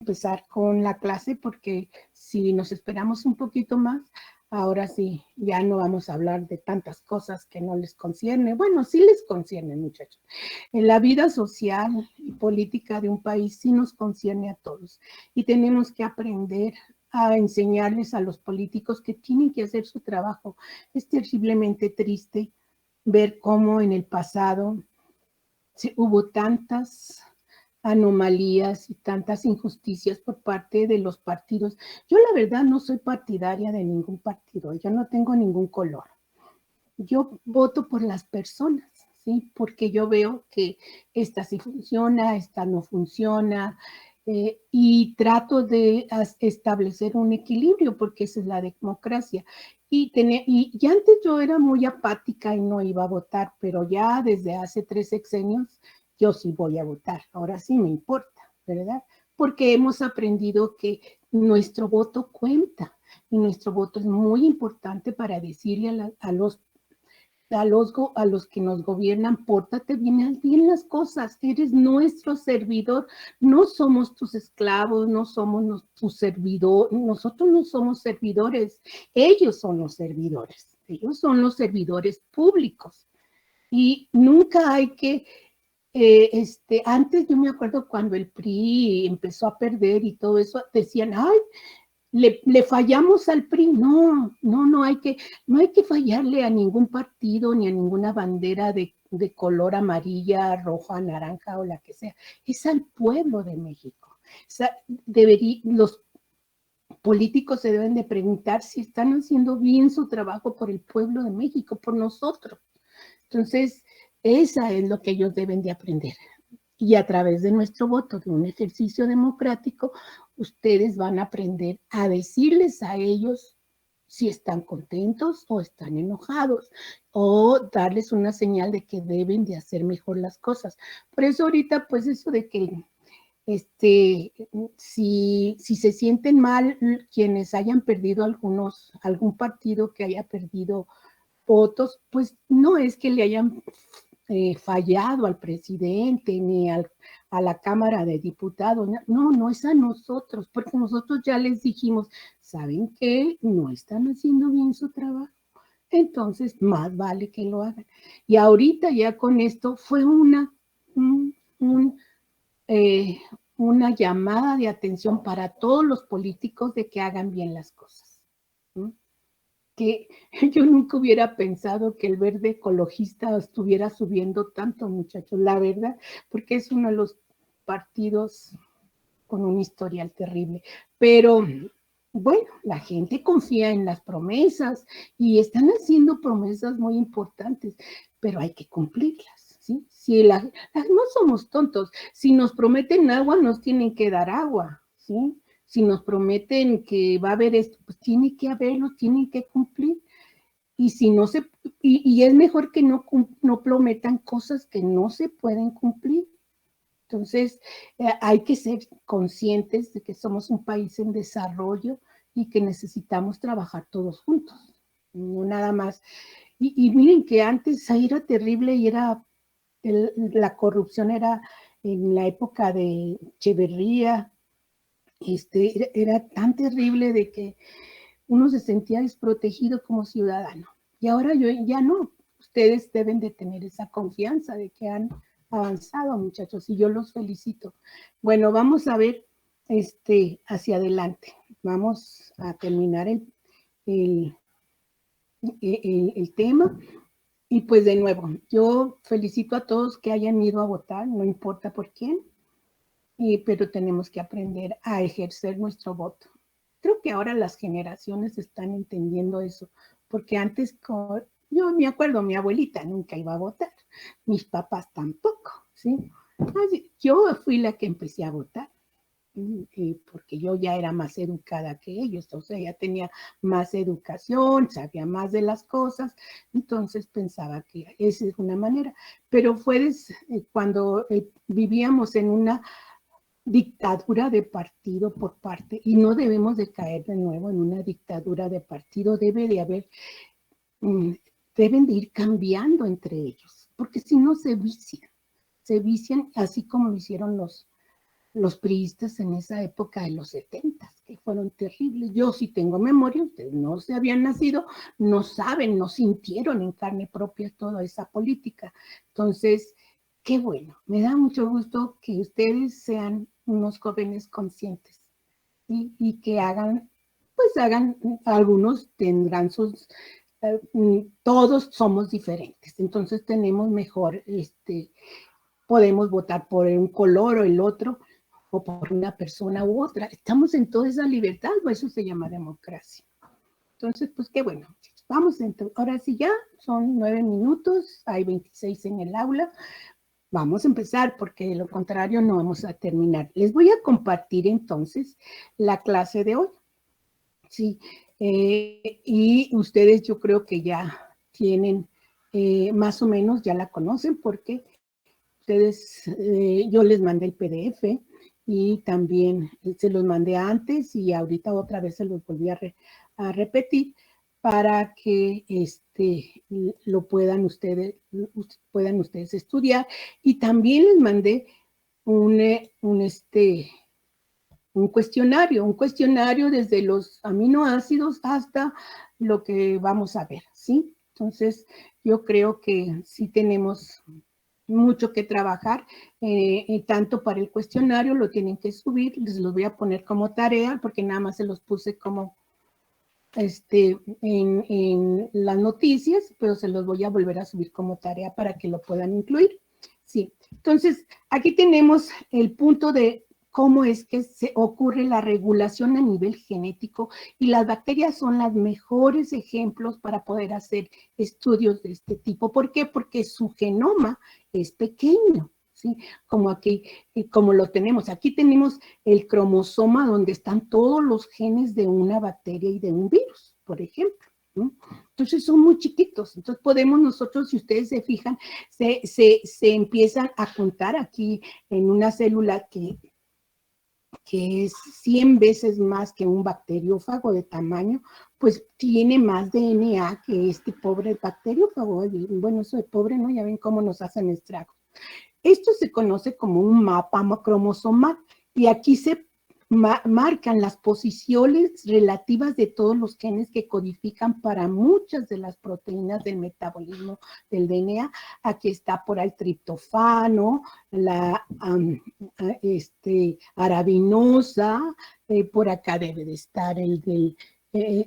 empezar con la clase porque si nos esperamos un poquito más, ahora sí, ya no vamos a hablar de tantas cosas que no les concierne. Bueno, sí les concierne, muchachos. En la vida social y política de un país sí nos concierne a todos y tenemos que aprender a enseñarles a los políticos que tienen que hacer su trabajo. Es terriblemente triste ver cómo en el pasado hubo tantas anomalías y tantas injusticias por parte de los partidos. Yo la verdad no soy partidaria de ningún partido, yo no tengo ningún color. Yo voto por las personas, ¿sí? Porque yo veo que esta sí funciona, esta no funciona, y trato de establecer un equilibrio, porque esa es la democracia. Y antes yo era muy apática y no iba a votar, pero ya desde hace 3 sexenios yo sí voy a votar. Ahora sí me importa, ¿verdad? Porque hemos aprendido que nuestro voto cuenta y nuestro voto es muy importante para decirle a los que nos gobiernan, pórtate bien, haz bien las cosas, eres nuestro servidor, no somos tus esclavos, no somos tus servidores, nosotros no somos servidores, ellos son los servidores públicos. Y nunca hay que, antes yo me acuerdo cuando el PRI empezó a perder y todo eso, decían, ay, le fallamos al PRI. No, no hay que fallarle a ningún partido ni a ninguna bandera de color amarilla, roja, naranja o la que sea. Es al pueblo de México. O sea, los políticos se deben de preguntar si están haciendo bien su trabajo por el pueblo de México, por nosotros. Entonces, esa es lo que ellos deben de aprender. Y a través de nuestro voto, de un ejercicio democrático, ustedes van a aprender a decirles a ellos si están contentos o están enojados, o darles una señal de que deben de hacer mejor las cosas. Por eso ahorita, pues eso de que si se sienten mal quienes hayan perdido algún partido que haya perdido votos, pues no es que le hayan fallado al presidente ni a la Cámara de Diputados. No, no es a nosotros, porque nosotros ya les dijimos, ¿saben qué? No están haciendo bien su trabajo. Entonces, más vale que lo hagan. Y ahorita ya con esto fue un, un, eh, una llamada de atención para todos los políticos de que hagan bien las cosas. ¿Sí? Que yo nunca hubiera pensado que el verde ecologista estuviera subiendo tanto, muchachos, la verdad, porque es uno de los partidos con un historial terrible. Pero bueno, la gente confía en las promesas y están haciendo promesas muy importantes, pero hay que cumplirlas. ¿Sí? Si no somos tontos, si nos prometen agua, nos tienen que dar agua, ¿sí? Si nos prometen que va a haber esto, pues tiene que haberlo, tienen que cumplir. Y si no se, y es mejor que no prometan cosas que no se pueden cumplir. Entonces, hay que ser conscientes de que somos un país en desarrollo y que necesitamos trabajar todos juntos, no nada más. Y miren que antes ahí era terrible y la corrupción era en la época de Echeverría, era tan terrible de que uno se sentía desprotegido como ciudadano. Y ahora ya no. Ustedes deben de tener esa confianza de que han avanzado, muchachos, y yo los felicito. Bueno, vamos a ver hacia adelante. Vamos a terminar el, el tema. Y pues de nuevo, yo felicito a todos que hayan ido a votar, no importa por quién, pero tenemos que aprender a ejercer nuestro voto. Creo que ahora las generaciones están entendiendo eso, porque antes, yo me acuerdo, mi abuelita nunca iba a votar, mis papás tampoco, ¿sí? Yo fui la que empecé a votar, porque yo ya era más educada que ellos, o sea, ya tenía más educación, sabía más de las cosas, entonces pensaba que esa es una manera, pero fue cuando vivíamos en una dictadura de partido por parte, y no debemos de caer de nuevo en una dictadura de partido, debe de haber, deben de ir cambiando entre ellos, porque si no se vician así como lo hicieron los priistas en esa época de los 70, que fueron terribles. Yo sí tengo memoria, ustedes no se habían nacido, no saben, no sintieron en carne propia toda esa política. Entonces, qué bueno, me da mucho gusto que ustedes sean unos jóvenes conscientes, ¿sí? Y que hagan, algunos tendrán sus, todos somos diferentes, entonces tenemos mejor, podemos votar por un color o el otro, o por una persona u otra. Estamos en toda esa libertad, o eso se llama democracia. Entonces, pues qué bueno. Vamos, ahora sí ya, son 9 minutos, hay 26 en el aula. Vamos a empezar porque de lo contrario no vamos a terminar. Les voy a compartir entonces la clase de hoy. Sí, y ustedes yo creo que ya tienen, más o menos ya la conocen porque ustedes, yo les mandé el PDF y también se los mandé antes y ahorita otra vez se los volví a repetir para que lo puedan ustedes estudiar. Y también les mandé un cuestionario desde los aminoácidos hasta lo que vamos a ver, ¿sí? Entonces, yo creo que sí tenemos mucho que trabajar, tanto para el cuestionario, lo tienen que subir, les los voy a poner como tarea, porque nada más se los puse como en las noticias, pero se los voy a volver a subir como tarea para que lo puedan incluir. Sí, entonces aquí tenemos el punto de cómo es que se ocurre la regulación a nivel genético, y las bacterias son los mejores ejemplos para poder hacer estudios de este tipo. ¿Por qué? Porque su genoma es pequeño, ¿sí? Como aquí, como lo tenemos. Aquí tenemos el cromosoma donde están todos los genes de una bacteria y de un virus, por ejemplo, ¿no? Entonces son muy chiquitos. Entonces podemos nosotros, si ustedes se fijan, se empiezan a contar aquí en una célula que es 100 veces más que un bacteriófago de tamaño, pues tiene más DNA que este pobre bacteriófago. Bueno, eso de pobre, ¿no? Ya ven cómo nos hacen estragos. Esto se conoce como un mapa cromosomal, y aquí se marcan las posiciones relativas de todos los genes que codifican para muchas de las proteínas del metabolismo del DNA. Aquí está por ahí el triptofano, la arabinosa, por acá debe de estar el del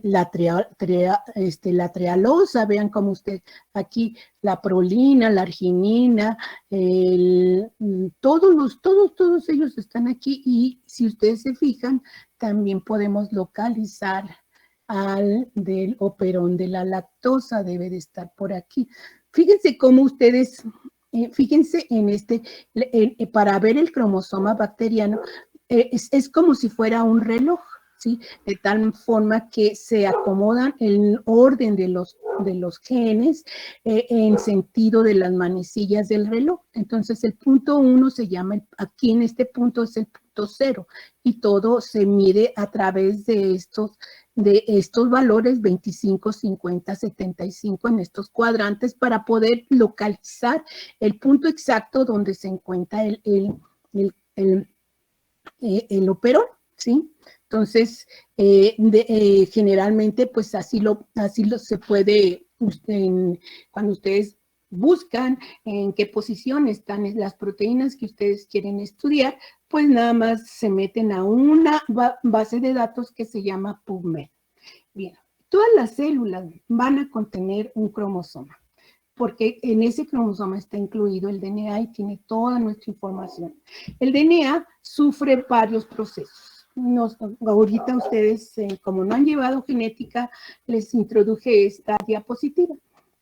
la trealosa, vean como usted, aquí la prolina, la arginina, todos ellos están aquí, y si ustedes se fijan, también podemos localizar al del operón de la lactosa, debe de estar por aquí. Fíjense cómo ustedes, fíjense en para ver el cromosoma bacteriano, es como si fuera un reloj, ¿sí? De tal forma que se acomodan el orden de los genes en sentido de las manecillas del reloj. Entonces el punto 1 se llama, aquí en este punto es el punto 0, y todo se mide a través de estos valores 25, 50, 75 en estos cuadrantes, para poder localizar el punto exacto donde se encuentra el operón, ¿sí? Entonces, generalmente, pues así se puede, cuando ustedes buscan en qué posición están las proteínas que ustedes quieren estudiar, pues nada más se meten a una base de datos que se llama PubMed. Bien, todas las células van a contener un cromosoma, porque en ese cromosoma está incluido el DNA y tiene toda nuestra información. El DNA sufre varios procesos. Ahorita ustedes, como no han llevado genética, les introduje esta diapositiva.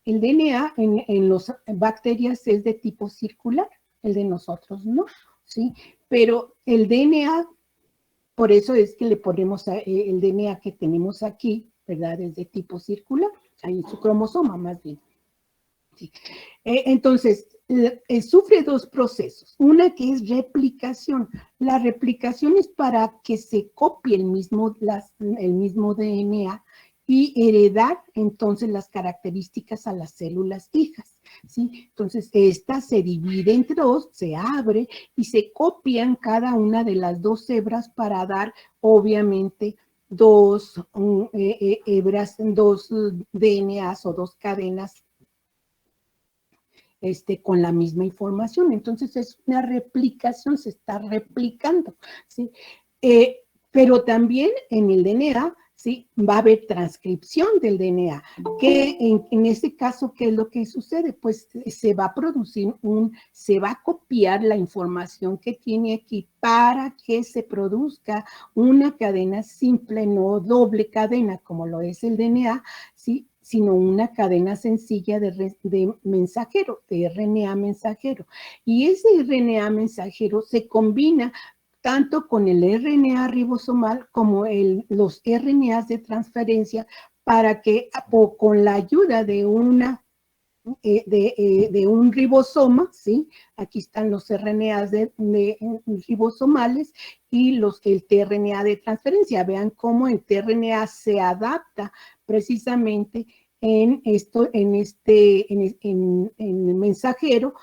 El DNA en las bacterias es de tipo circular, el de nosotros no, ¿sí? Pero el DNA, por eso es que le ponemos el DNA que tenemos aquí, ¿verdad? Es de tipo circular, ahí su cromosoma más bien. Sí. Entonces, sufre dos procesos. Una que es replicación. La replicación es para que se copie el mismo DNA, y heredar entonces las características a las células hijas, ¿sí? Entonces, esta se divide entre dos, se abre y se copian cada una de las dos hebras para dar, obviamente, dos hebras, dos DNAs o dos cadenas con la misma información. Entonces es una replicación, se está replicando, ¿sí? Pero también en el DNA, ¿sí? Va a haber transcripción del DNA, que en este caso, ¿qué es lo que sucede? Pues se va a producir se va a copiar la información que tiene aquí para que se produzca una cadena simple, no doble cadena, como lo es el DNA, ¿sí? Sino una cadena sencilla de mensajero, de RNA mensajero. Y ese RNA mensajero se combina tanto con el RNA ribosomal como los RNAs de transferencia para que con la ayuda de de un ribosoma, ¿sí? Aquí están los RNAs de ribosomales y el tRNA de transferencia. Vean cómo el tRNA se adapta precisamente en el mensajero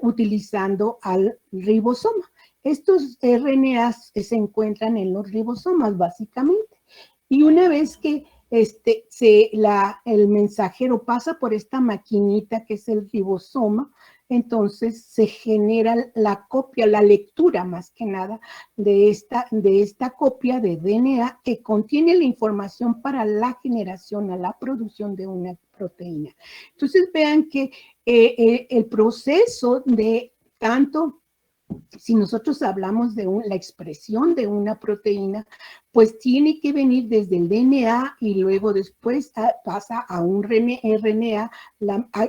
utilizando al ribosoma. Estos RNAs se encuentran en los ribosomas, básicamente. Y una vez que el mensajero pasa por esta maquinita que es el ribosoma, entonces se genera la copia, la lectura más que nada de esta copia de DNA que contiene la información para la generación, a la producción de una proteína. Entonces vean que el proceso de tanto si nosotros hablamos de la expresión de una proteína, pues tiene que venir desde el DNA y luego después pasa a un RNA.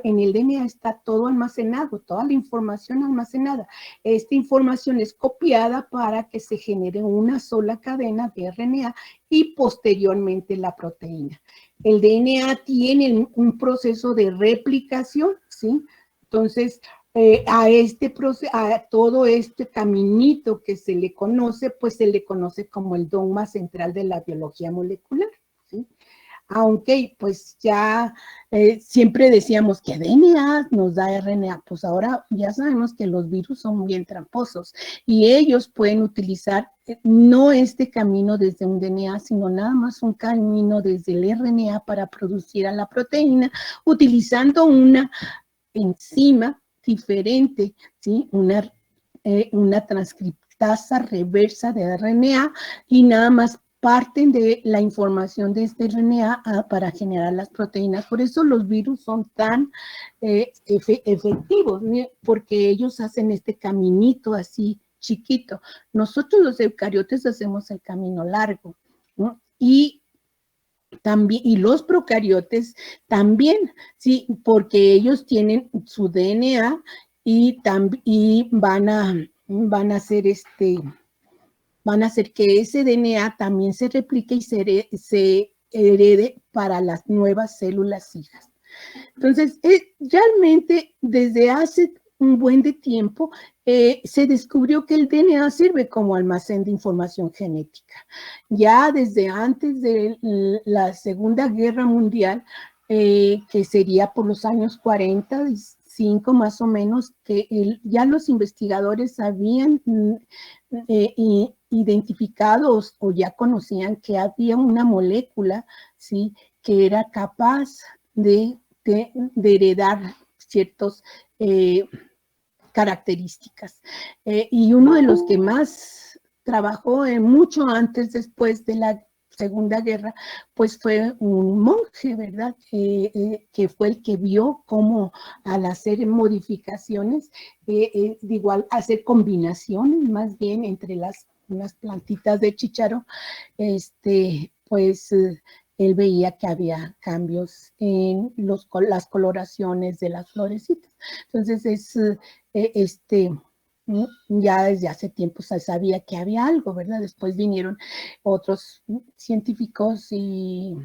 En el DNA está todo almacenado, toda la información almacenada. Esta información es copiada para que se genere una sola cadena de RNA y posteriormente la proteína. El DNA tiene un proceso de replicación, ¿sí? Entonces, a todo este caminito que se le conoce, pues se le conoce como el dogma central de la biología molecular, ¿sí? Aunque pues ya siempre decíamos que DNA nos da RNA, pues ahora ya sabemos que los virus son bien tramposos y ellos pueden utilizar no este camino desde un DNA, sino nada más un camino desde el RNA para producir a la proteína, utilizando una enzima diferente, ¿sí? Una transcriptasa reversa de RNA y nada más parten de la información de este RNA para generar las proteínas. Por eso los virus son tan efectivos, ¿sí? Porque ellos hacen este caminito así chiquito. Nosotros los eucariotes hacemos el camino largo, ¿no? También, y los procariotes también, sí, porque ellos tienen su DNA y van a hacer van a hacer que ese DNA también se replique y se herede para las nuevas células hijas. Entonces, realmente desde hace un buen de tiempo se descubrió que el DNA sirve como almacén de información genética. Ya desde antes de la Segunda Guerra Mundial, que sería por los años 45 más o menos, que ya los investigadores habían identificado o ya conocían que había una molécula, ¿sí? Que era capaz de heredar ciertas características. Y uno de los que más trabajó mucho antes, después de la Segunda Guerra, pues fue un monje, ¿verdad? Que fue el que vio cómo al hacer modificaciones, igual hacer combinaciones más bien entre unas plantitas de chícharo, pues él veía que había cambios en las coloraciones de las florecitas. Entonces ya desde hace tiempo se sabía que había algo, ¿verdad? Después vinieron otros científicos y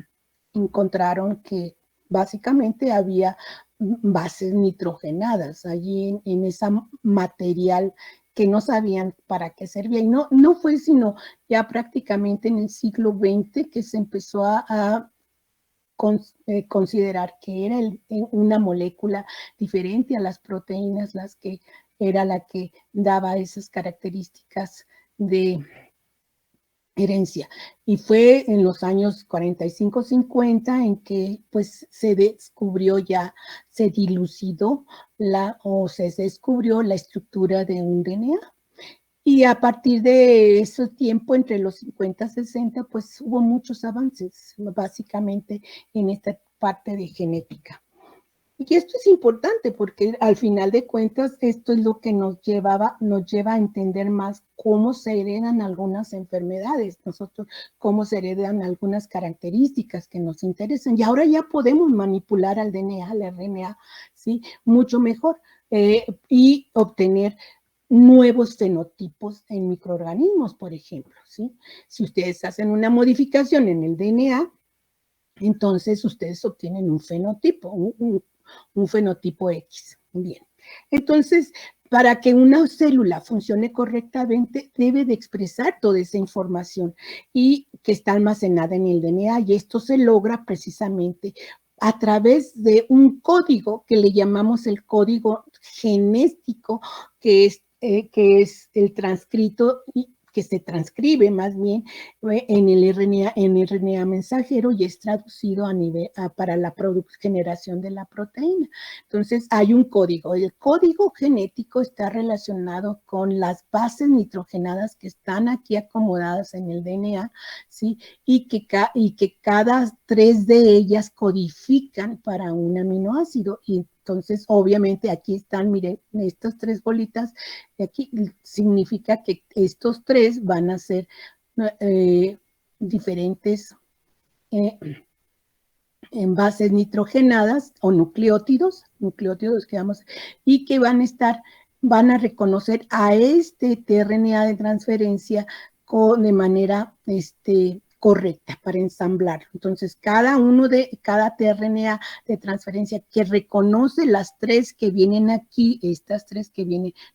encontraron que básicamente había bases nitrogenadas allí en ese material que no sabían para qué servía. Y no fue sino ya prácticamente en el siglo XX que se empezó a considerar que era una molécula diferente a las proteínas, las que era la que daba esas características de herencia. Y fue en los años 45-50 en que pues se descubrió ya, se dilucidó se descubrió la estructura de un DNA. Y a partir de ese tiempo, entre los 50 y 60, pues hubo muchos avances, básicamente en esta parte de genética. Y esto es importante porque al final de cuentas esto es lo que nos lleva a entender más cómo se heredan algunas enfermedades, cómo se heredan algunas características que nos interesan. Y ahora ya podemos manipular al DNA, al RNA, ¿sí? Mucho mejor y obtener nuevos fenotipos en microorganismos, por ejemplo, ¿sí? Si ustedes hacen una modificación en el DNA, entonces ustedes obtienen un fenotipo, un fenotipo X. Bien. Entonces, para que una célula funcione correctamente, debe de expresar toda esa información y que está almacenada en el DNA, y esto se logra precisamente a través de un código que le llamamos el código genético, que es el transcrito que se transcribe más bien en el RNA mensajero y es traducido para la generación de la proteína. Entonces hay un código. El código genético está relacionado con las bases nitrogenadas que están aquí acomodadas en el DNA, ¿sí? Y que cada 3 de ellas codifican para un aminoácido. Y entonces, obviamente, aquí están, miren, estas 3 bolitas, de aquí significa que estos 3 van a ser diferentes envases nitrogenadas o nucleótidos que vamos, y que van a reconocer a este tRNA de transferencia de manera correcta para ensamblarlo. Entonces, cada tRNA de transferencia que reconoce las 3 que vienen aquí,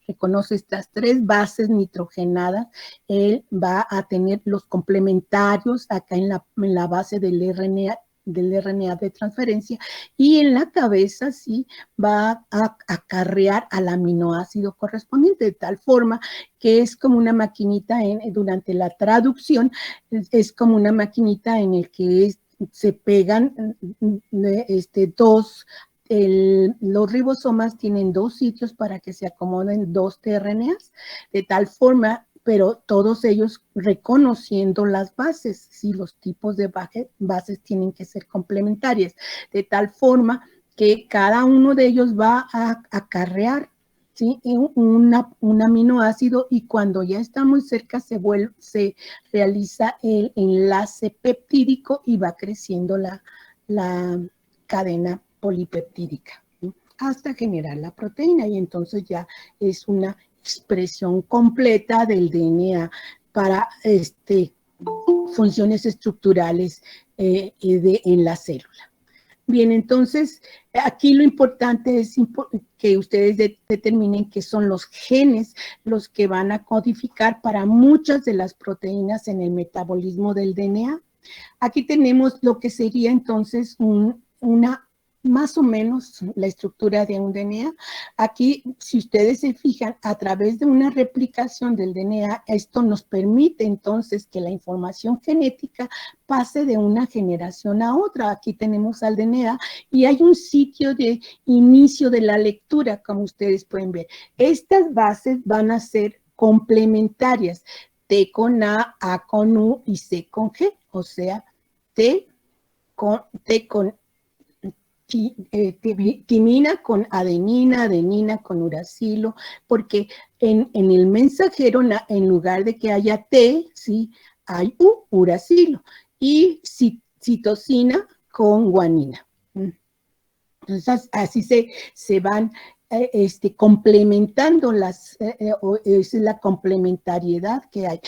reconoce estas 3 bases nitrogenadas, él va a tener los complementarios acá en la base del RNA de transferencia, y en la cabeza sí va a acarrear al aminoácido correspondiente, de tal forma que es como una maquinita durante la traducción, es como una maquinita en el que se pegan los ribosomas tienen 2 sitios para que se acomoden 2 tRNAs, de tal forma, pero todos ellos reconociendo las bases, ¿sí? Los tipos de bases tienen que ser complementarias, de tal forma que cada uno de ellos va a acarrear, ¿sí? un aminoácido, y cuando ya está muy cerca se realiza el enlace peptídico y va creciendo la cadena polipeptídica, ¿sí? Hasta generar la proteína, y entonces ya es una expresión completa del DNA para funciones estructurales en la célula. Bien, entonces aquí lo importante es que ustedes determinen que son los genes los que van a codificar para muchas de las proteínas en el metabolismo del DNA. Aquí tenemos lo que sería entonces más o menos la estructura de un DNA. Aquí, si ustedes se fijan, a través de una replicación del DNA, esto nos permite entonces que la información genética pase de una generación a otra. Aquí tenemos al DNA y hay un sitio de inicio de la lectura, como ustedes pueden ver. Estas bases van a ser complementarias, T con A con U y C con G, o sea, T con timina con adenina, adenina con uracilo, porque en el mensajero, en lugar de que haya T, ¿sí? Hay uracilo, y citosina con guanina. Entonces, así se van complementando es la complementariedad que hay.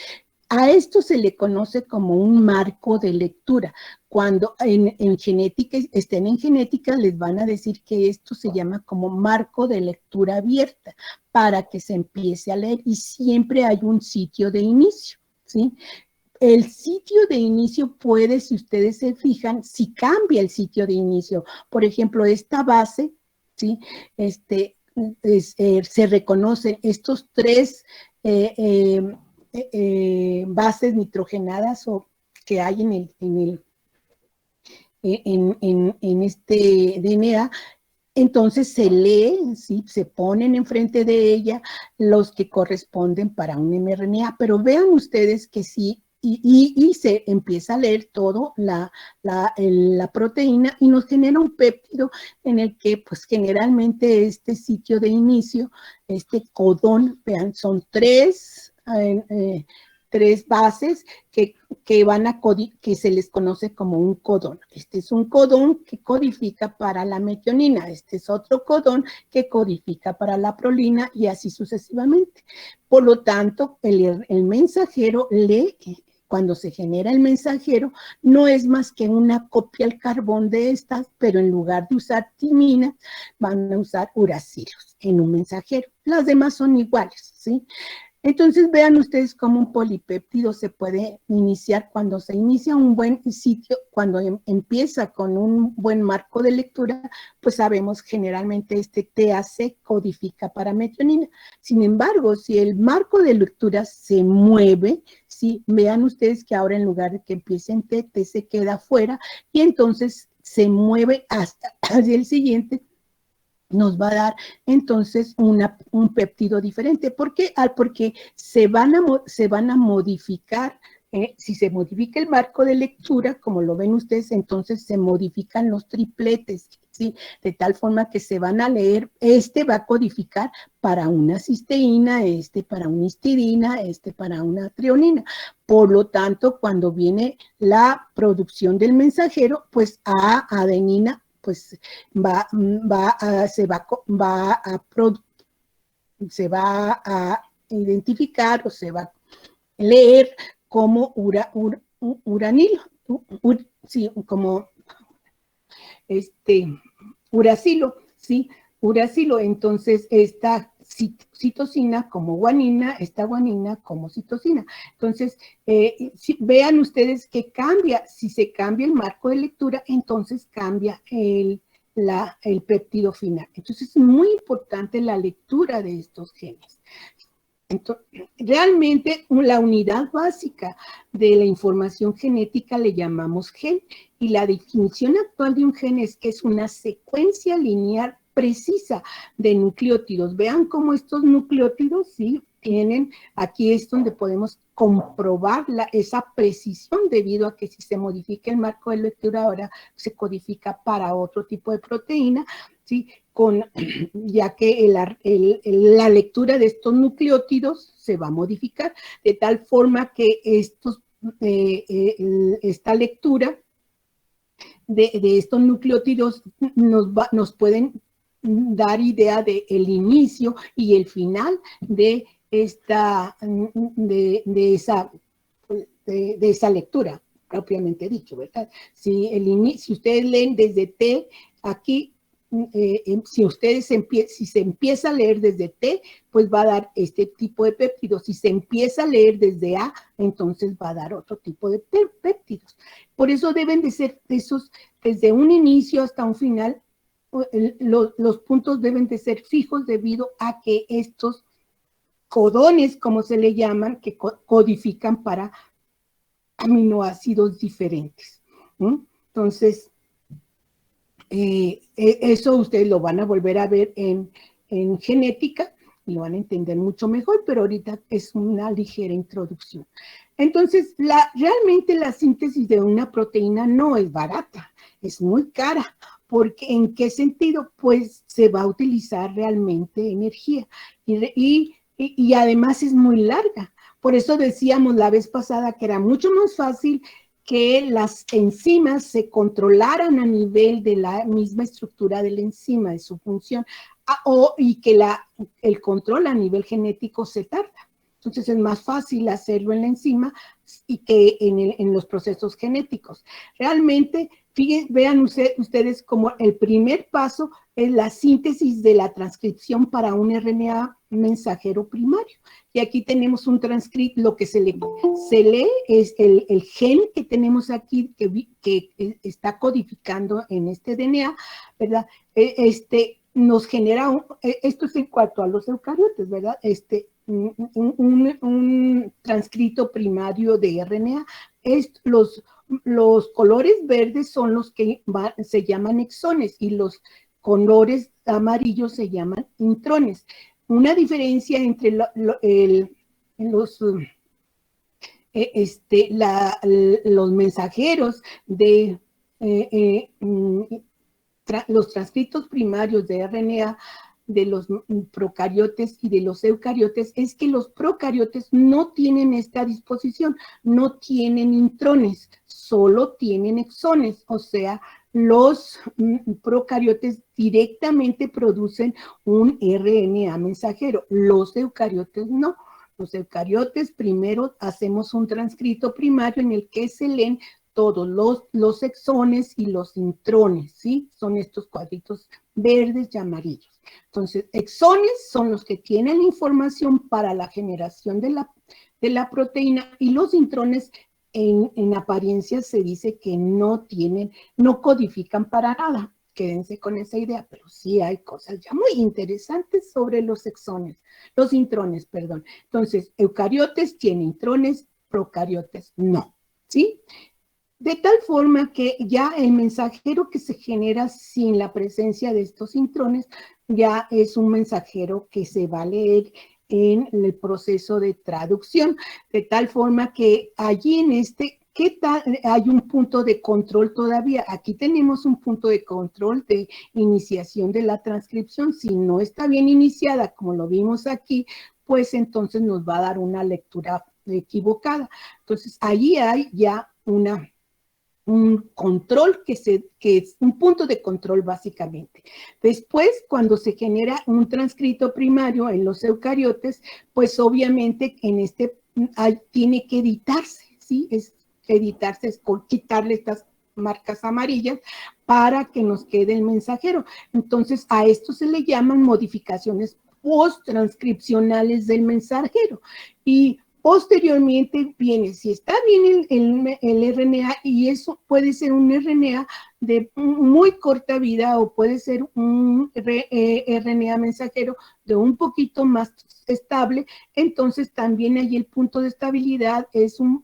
A esto se le conoce como un marco de lectura. Cuando en genética, estén en genética, les van a decir que esto se llama como marco de lectura abierta para que se empiece a leer, y siempre hay un sitio de inicio, ¿sí? el sitio de inicio puede, si ustedes se fijan, si cambia el sitio de inicio. Por ejemplo, esta base, ¿sí? Se reconocen estos tres bases nitrogenadas o que hay en este DNA. Entonces se lee, ¿sí? Se ponen enfrente de ella los que corresponden para un mRNA, pero vean ustedes que sí, y se empieza a leer todo la proteína y nos genera un péptido en el que pues generalmente este sitio de inicio, este codón, vean, son tres bases que se les conoce como un codón. Este es un codón que codifica para la metionina, este es otro codón que codifica para la prolina y así sucesivamente. Por lo tanto, el mensajero lee, cuando se genera el mensajero, no es más que una copia al carbón de estas, pero en lugar de usar timina, van a usar uracilos en un mensajero. Las demás son iguales, ¿sí? Entonces vean ustedes cómo un polipéptido se puede iniciar cuando se inicia un buen sitio, cuando empieza con un buen marco de lectura, pues sabemos generalmente este TAC codifica para metionina. Sin embargo, si el marco de lectura se mueve, ¿sí? Vean ustedes que ahora en lugar de que empiece en T, T se queda fuera y entonces se mueve hasta el siguiente, nos va a dar entonces un péptido diferente. ¿Por qué? Porque se van a modificar, si se modifica el marco de lectura, como lo ven ustedes, entonces se modifican los tripletes, ¿sí? De tal forma que se van a leer, este va a codificar para una cisteína, este para una histidina, este para una trionina. Por lo tanto, cuando viene la producción del mensajero, pues adenina, pues se va a identificar o se va a leer como uranilo, sí, como uracilo, ¿sí? Uracilo, entonces esta citosina como guanina, esta guanina como citosina. Entonces, vean ustedes que cambia, si se cambia el marco de lectura, entonces cambia el péptido final. Entonces, es muy importante la lectura de estos genes. Entonces, realmente la unidad básica de la información genética le llamamos gen, y la definición actual de un gen es que es una secuencia lineal precisa de nucleótidos. Vean cómo estos nucleótidos, sí, tienen, aquí es donde podemos comprobar esa precisión, debido a que si se modifica el marco de lectura ahora se codifica para otro tipo de proteína, ¿sí? Ya que la lectura de estos nucleótidos se va a modificar de tal forma que esta lectura de estos nucleótidos nos pueden dar idea del inicio y el final de esa lectura, propiamente dicho, ¿verdad? Si ustedes leen desde T, aquí, si se empieza a leer desde T, pues va a dar este tipo de péptidos. Si se empieza a leer desde A, entonces va a dar otro tipo de péptidos. Por eso deben de ser esos, desde un inicio hasta un final, los puntos deben de ser fijos debido a que estos codones, como se le llaman, que codifican para aminoácidos diferentes. Entonces, eso ustedes lo van a volver a ver en genética y lo van a entender mucho mejor, pero ahorita es una ligera introducción. Entonces, realmente la síntesis de una proteína no es barata, es muy cara. Porque, ¿en qué sentido? Pues se va a utilizar realmente energía y además es muy larga. Por eso decíamos la vez pasada que era mucho más fácil que las enzimas se controlaran a nivel de la misma estructura de la enzima, de su función, y que el control a nivel genético se tarda. Entonces es más fácil hacerlo en la enzima y que en los procesos genéticos. Realmente vean ustedes como el primer paso es la síntesis de la transcripción para un RNA mensajero primario. Y aquí tenemos un transcript, lo que se lee es el gen que tenemos aquí, que está codificando en este DNA, ¿verdad? Nos genera, esto es en cuanto a los eucariotes, ¿verdad? Un transcrito primario de RNA. Los colores verdes son los que se llaman exones y los colores amarillos se llaman intrones. Una diferencia entre los mensajeros de los transcritos primarios de RNA de los procariotes y de los eucariotes es que los procariotes no tienen esta disposición, no tienen intrones, solo tienen exones, o sea, los procariotes directamente producen un RNA mensajero, los eucariotes no. Los eucariotes primero hacemos un transcrito primario en el que se leen todos los exones y los intrones, ¿sí? Son estos cuadritos verdes y amarillos. Entonces, exones son los que tienen información para la generación de la proteína y los intrones en apariencia se dice que no codifican para nada. Quédense con esa idea, pero sí hay cosas ya muy interesantes sobre los intrones, perdón. Entonces, eucariotes tienen intrones, procariotes no, ¿sí? De tal forma que ya el mensajero que se genera sin la presencia de estos intrones ya es un mensajero que se va a leer en el proceso de traducción, de tal forma que allí ¿qué tal? Hay un punto de control todavía. Aquí tenemos un punto de control de iniciación de la transcripción. Si no está bien iniciada, como lo vimos aquí, pues entonces nos va a dar una lectura equivocada. Entonces, allí hay ya un control que es un punto de control básicamente. Después, cuando se genera un transcrito primario en los eucariotes, pues obviamente tiene que editarse, ¿sí? Editarse, es quitarle estas marcas amarillas para que nos quede el mensajero. Entonces, a esto se le llaman modificaciones post-transcripcionales del mensajero. Y posteriormente viene, si está bien el RNA, y eso puede ser un RNA de muy corta vida o puede ser un RNA mensajero de un poquito más estable, entonces también ahí el punto de estabilidad es un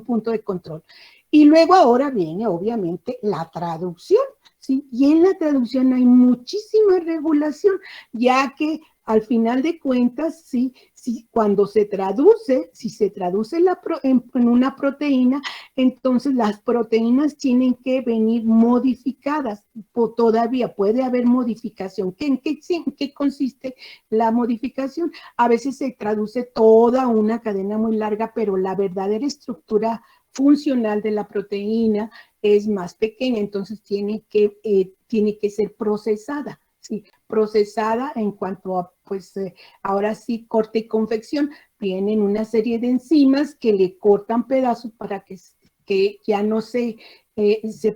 punto de control. Y luego ahora viene obviamente la traducción, ¿sí? Y en la traducción hay muchísima regulación, ya que al final de cuentas, sí, cuando se traduce, si se traduce en una proteína, entonces las proteínas tienen que venir modificadas. Todavía puede haber modificación. ¿En qué consiste la modificación? A veces se traduce toda una cadena muy larga, pero la verdadera estructura funcional de la proteína es más pequeña, entonces tiene que ser procesada. Sí, procesada en cuanto a, pues, ahora sí, corte y confección. Vienen una serie de enzimas que le cortan pedazos para que ya no se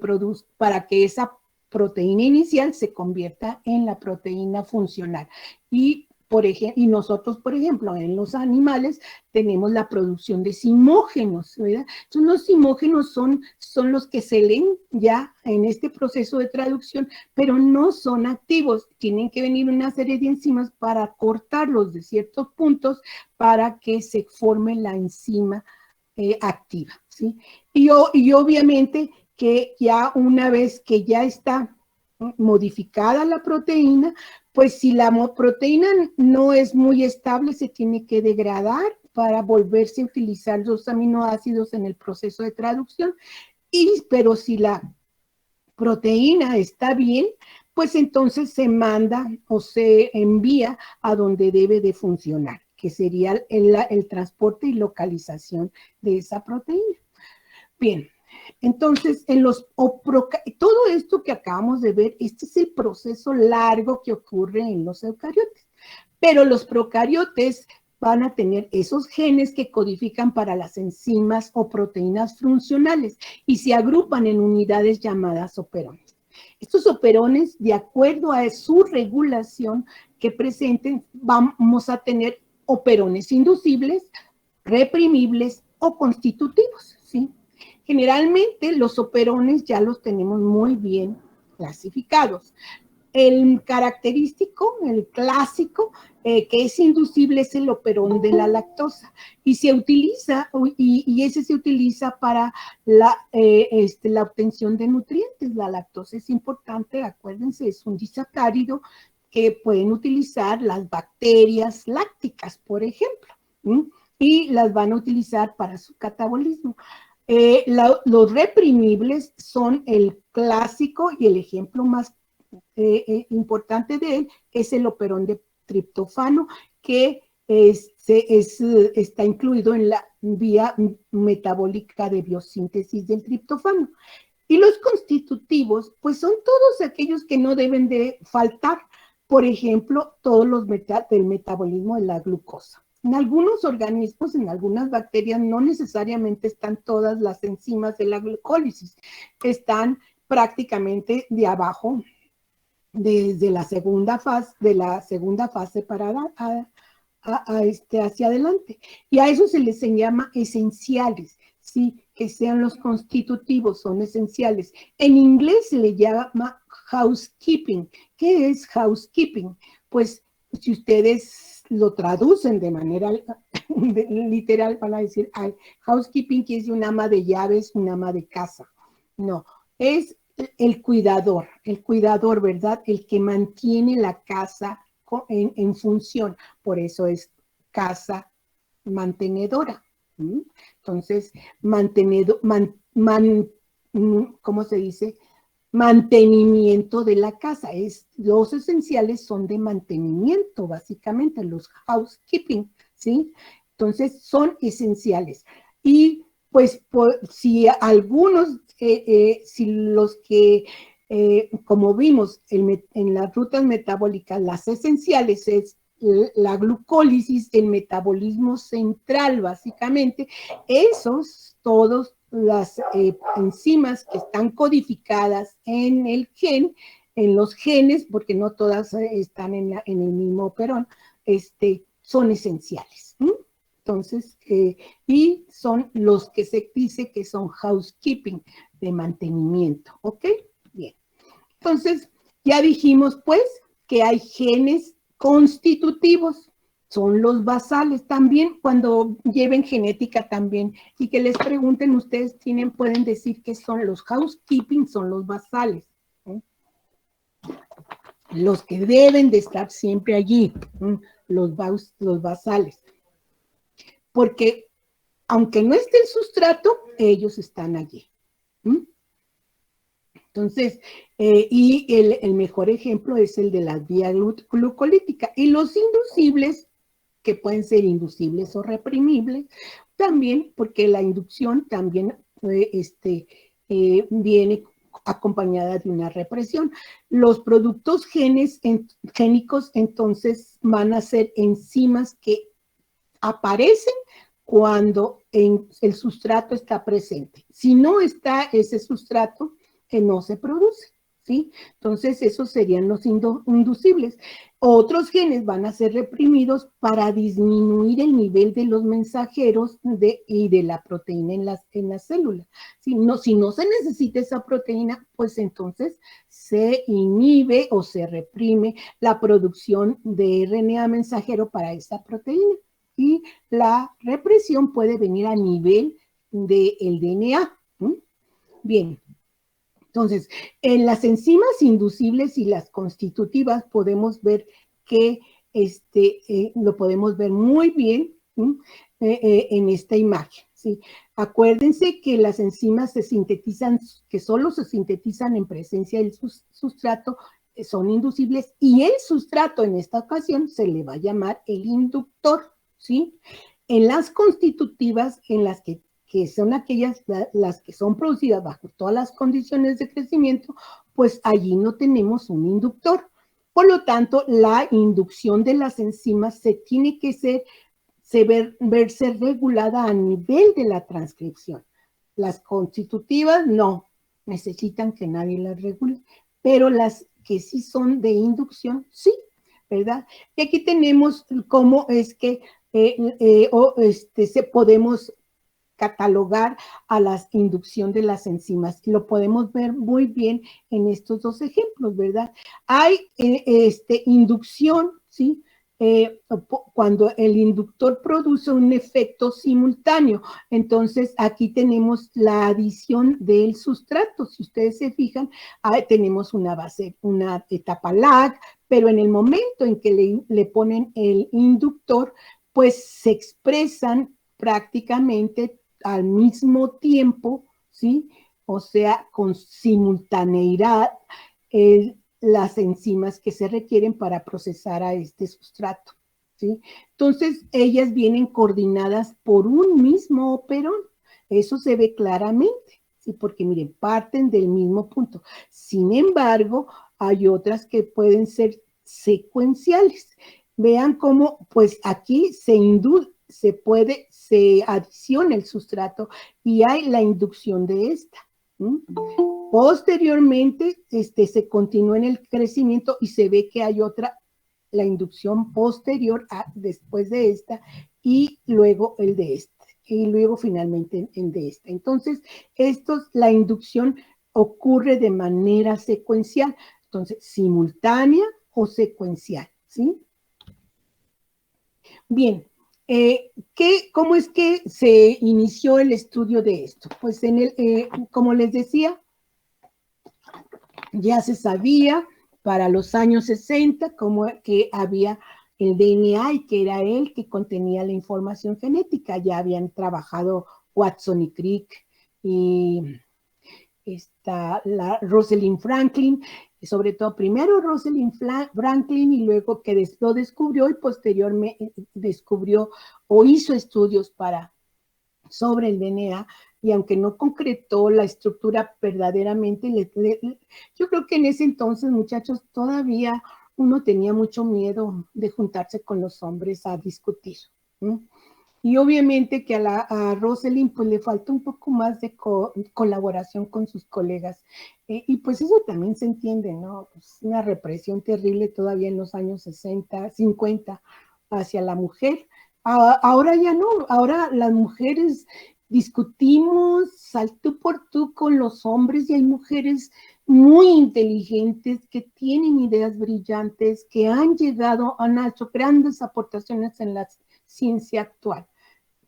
produzca, para que esa proteína inicial se convierta en la proteína funcional. Y nosotros, por ejemplo, en los animales tenemos la producción de zimógenos, ¿verdad? Entonces, los zimógenos son los que se leen ya en este proceso de traducción, pero no son activos. Tienen que venir una serie de enzimas para cortarlos de ciertos puntos para que se forme la enzima activa, ¿sí? Y obviamente que ya una vez que ya está modificada la proteína, pues si la proteína no es muy estable, se tiene que degradar para volverse a utilizar los aminoácidos en el proceso de traducción. Pero si la proteína está bien, pues entonces se manda o se envía a donde debe de funcionar, que sería el transporte y localización de esa proteína. Bien. Entonces, todo esto que acabamos de ver, este es el proceso largo que ocurre en los eucariotes. Pero los procariotes van a tener esos genes que codifican para las enzimas o proteínas funcionales y se agrupan en unidades llamadas operones. Estos operones, de acuerdo a su regulación que presenten, vamos a tener operones inducibles, reprimibles o constitutivos, ¿sí? Generalmente los operones ya los tenemos muy bien clasificados. El característico, el clásico, que es inducible es el operón de la lactosa y se utiliza, y ese se utiliza para la obtención de nutrientes. La lactosa es importante, acuérdense, es un disacárido que pueden utilizar las bacterias lácticas, por ejemplo, y las van a utilizar para su catabolismo. Los reprimibles son el clásico y el ejemplo más importante de él es el operón de triptofano, que está incluido en la vía metabólica de biosíntesis del triptofano. Y los constitutivos, pues son todos aquellos que no deben de faltar. Por ejemplo, todos los del metabolismo de la glucosa. En algunos organismos, en algunas bacterias, no necesariamente están todas las enzimas de la glucólisis. Están prácticamente de abajo, desde la segunda fase parada hacia adelante. Y a eso se les llama esenciales, ¿sí? Que sean los constitutivos, son esenciales. En inglés se le llama housekeeping. ¿Qué es housekeeping? Pues si ustedes lo traducen de manera literal, van a decir, housekeeping, que es un ama de llaves, un ama de casa. No, es el cuidador, ¿verdad? El que mantiene la casa en función. Por eso es casa mantenedora. Entonces, ¿cómo se dice? Mantenimiento de la casa. Los esenciales son de mantenimiento, básicamente, los housekeeping, ¿sí? Entonces, son esenciales. Y pues si algunos, si los que, como vimos en las rutas metabólicas, las esenciales es la glucólisis, el metabolismo central, básicamente, esos todos las enzimas que están codificadas en el gen, en los genes, porque no todas están en el mismo operón, son esenciales. Entonces, y son los que se dice que son housekeeping, de mantenimiento, ¿ok? Bien. Entonces, ya dijimos, pues, que hay genes constitutivos, son los basales también, cuando lleven genética también, y que les pregunten, ustedes pueden decir que son los housekeeping, son los basales, ¿eh? Los que deben de estar siempre allí, los basales, porque aunque no esté el sustrato, ellos están allí. Entonces, y el mejor ejemplo es el de la vía glucolítica. Y los inducibles, que pueden ser inducibles o reprimibles, también, porque la inducción también viene acompañada de una represión. Los productos génicos, entonces, van a ser enzimas que aparecen cuando el sustrato está presente. Si no está ese sustrato, no se produce, ¿sí? Entonces, esos serían los inducibles. Otros genes van a ser reprimidos para disminuir el nivel de los mensajeros y de la proteína en la célula. Si no se necesita esa proteína, pues entonces se inhibe o se reprime la producción de RNA mensajero para esa proteína. Y la represión puede venir a nivel del DNA. Bien. Entonces, en las enzimas inducibles y las constitutivas podemos ver que lo podemos ver muy bien en esta imagen, ¿sí? Acuérdense que las enzimas se sintetizan, que solo se sintetizan en presencia del sustrato, son inducibles, y el sustrato en esta ocasión se le va a llamar el inductor, ¿sí? En las constitutivas, en las que son aquellas las que son producidas bajo todas las condiciones de crecimiento, pues allí no tenemos un inductor. Por lo tanto, la inducción de las enzimas se tiene que ser verse regulada a nivel de la transcripción. Las constitutivas no, necesitan que nadie las regule, pero las que sí son de inducción, sí, ¿verdad? Y aquí tenemos cómo es que podemos catalogar a la inducción de las enzimas. Lo podemos ver muy bien en estos dos ejemplos, ¿verdad? Hay inducción, ¿sí? Cuando el inductor produce un efecto simultáneo. Entonces, aquí tenemos la adición del sustrato. Si ustedes se fijan, tenemos una base, una etapa lag, pero en el momento en que le ponen el inductor, pues se expresan prácticamente al mismo tiempo, ¿sí? O sea, con simultaneidad, las enzimas que se requieren para procesar a este sustrato, ¿sí? Entonces, ellas vienen coordinadas por un mismo operón. Eso se ve claramente, ¿sí? Porque, miren, parten del mismo punto. Sin embargo, hay otras que pueden ser secuenciales. Vean cómo, pues aquí se adiciona el sustrato y hay la inducción de esta. Posteriormente, se continúa en el crecimiento y se ve que hay otra, la inducción posterior después de esta y luego el de este. Y luego finalmente el de esta. Entonces, la inducción ocurre de manera secuencial. Entonces, simultánea o secuencial, ¿sí? Bien, ¿cómo es que se inició el estudio de esto? Pues como les decía, ya se sabía para los años 60 como que había el DNA y que era él que contenía la información genética. Ya habían trabajado Watson y Crick y la Rosalind Franklin, y sobre todo primero Rosalind Franklin y luego que lo descubrió y posteriormente descubrió o hizo estudios sobre el DNA, y aunque no concretó la estructura verdaderamente, yo creo que en ese entonces, muchachos, todavía uno tenía mucho miedo de juntarse con los hombres a discutir. Y obviamente que a Rosalind pues le falta un poco más de colaboración con sus colegas. Y pues eso también se entiende, ¿no? Pues una represión terrible todavía en los años 60, 50 hacia la mujer. Ahora ya no, ahora las mujeres discutimos al tú por tú con los hombres y hay mujeres muy inteligentes que tienen ideas brillantes, que han hecho grandes aportaciones en la ciencia actual.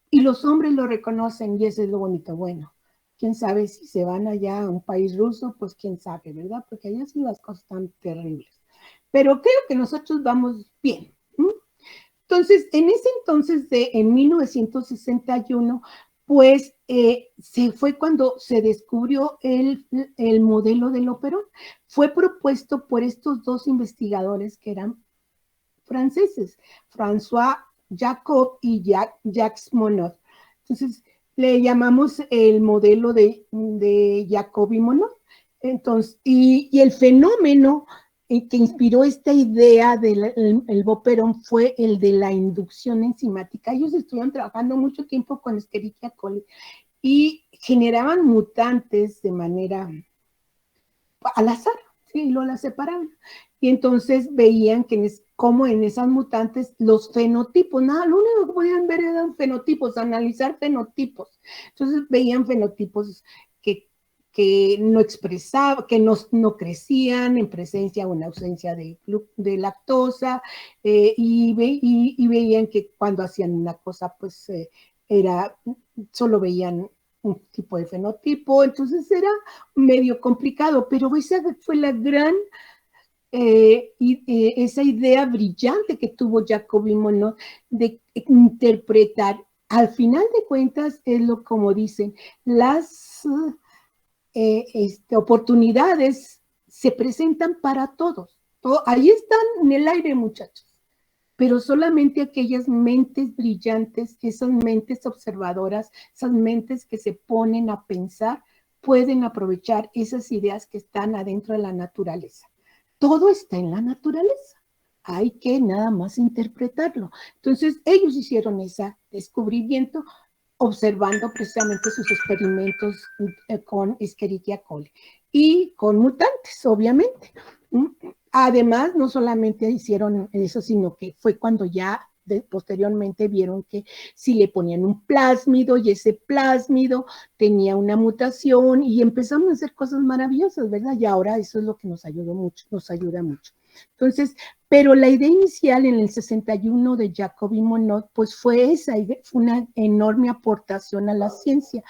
Y los hombres lo reconocen y eso es lo bonito. Bueno, quién sabe si se van allá a un país ruso, pues quién sabe, ¿verdad? Porque allá sí las cosas están terribles. Pero creo que nosotros vamos bien. Entonces, en ese entonces, en 1961, pues fue cuando se descubrió el modelo del operón. Fue propuesto por estos dos investigadores que eran franceses, François Jacob y Jacques Monod. Entonces, le llamamos el modelo de Jacob y Monod. Entonces, y el fenómeno que inspiró esta idea del Boperón fue el de la inducción enzimática. Ellos estuvieron trabajando mucho tiempo con Escherichia coli y generaban mutantes de manera al azar, ¿sí? Lo las separaban. Y entonces veían que como en esas mutantes los fenotipos, nada, lo único que podían ver eran fenotipos, analizar fenotipos. Entonces veían fenotipos que no expresaban, que no crecían en presencia o en ausencia de lactosa, y veían que cuando hacían una cosa, pues solo veían un tipo de fenotipo, entonces era medio complicado, pero esa fue la gran, esa idea brillante que tuvo Jacobi Monod de interpretar. Al final de cuentas, es lo como dicen, las oportunidades se presentan para todos. Ahí están en el aire, muchachos. Pero solamente aquellas mentes brillantes, esas mentes observadoras, esas mentes que se ponen a pensar, pueden aprovechar esas ideas que están adentro de la naturaleza. Todo está en la naturaleza. hay que nada más interpretarlo. Entonces, ellos hicieron ese descubrimiento observando precisamente sus experimentos con Escherichia coli y con mutantes, obviamente. Además, no solamente hicieron eso, sino que fue cuando ya posteriormente vieron que si le ponían un plásmido y ese plásmido tenía una mutación y empezamos a hacer cosas maravillosas, ¿verdad? Y ahora eso es lo que nos ayudó mucho, nos ayuda mucho. Entonces, pero la idea inicial en el 61 de Jacob y Monod, pues fue esa, fue una enorme aportación a la ciencia.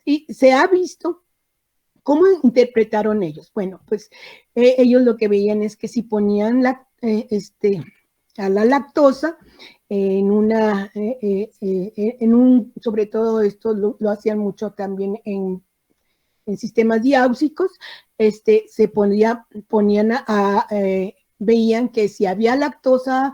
Y se ha visto. ¿Cómo interpretaron ellos? Bueno, pues ellos lo que veían es que si ponían a la lactosa en sobre todo esto lo hacían mucho también en sistemas diáusicos, veían que si había lactosa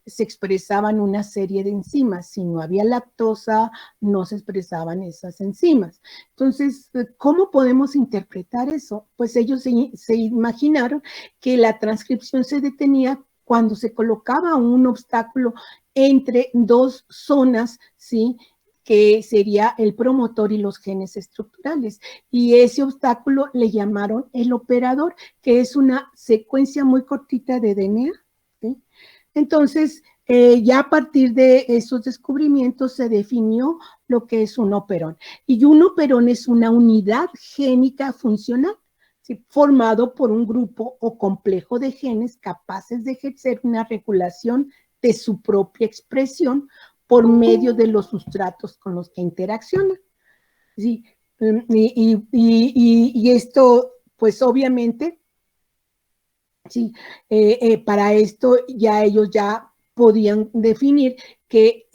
se expresaban una serie de enzimas, si no había lactosa no se expresaban esas enzimas. Entonces, ¿cómo podemos interpretar eso? Pues ellos se imaginaron que la transcripción se detenía cuando se colocaba un obstáculo entre dos zonas, ¿sí?, que sería el promotor y los genes estructurales. Y ese obstáculo le llamaron el operador, que es una secuencia muy cortita de DNA. ¿Sí? Entonces, ya a partir de esos descubrimientos se definió lo que es un operón. Y un operón es una unidad génica funcional, ¿sí?, formado por un grupo o complejo de genes capaces de ejercer una regulación de su propia expresión por medio de los sustratos con los que interaccionan. ¿Sí? Y esto, pues obviamente, sí, para esto ya ellos ya podían definir que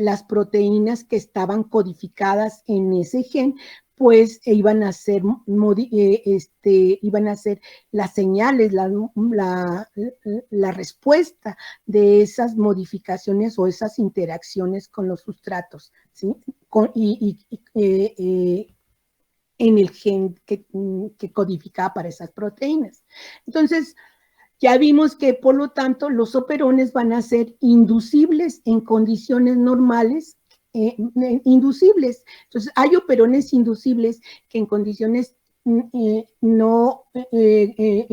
las proteínas que estaban codificadas en ese gen, pues iban a ser las señales, la respuesta de esas modificaciones o esas interacciones con los sustratos, ¿sí? En el gen que codificaba para esas proteínas. Entonces, ya vimos que, por lo tanto, los operones van a ser inducibles en condiciones normales, inducibles. Entonces, hay operones inducibles que en condiciones en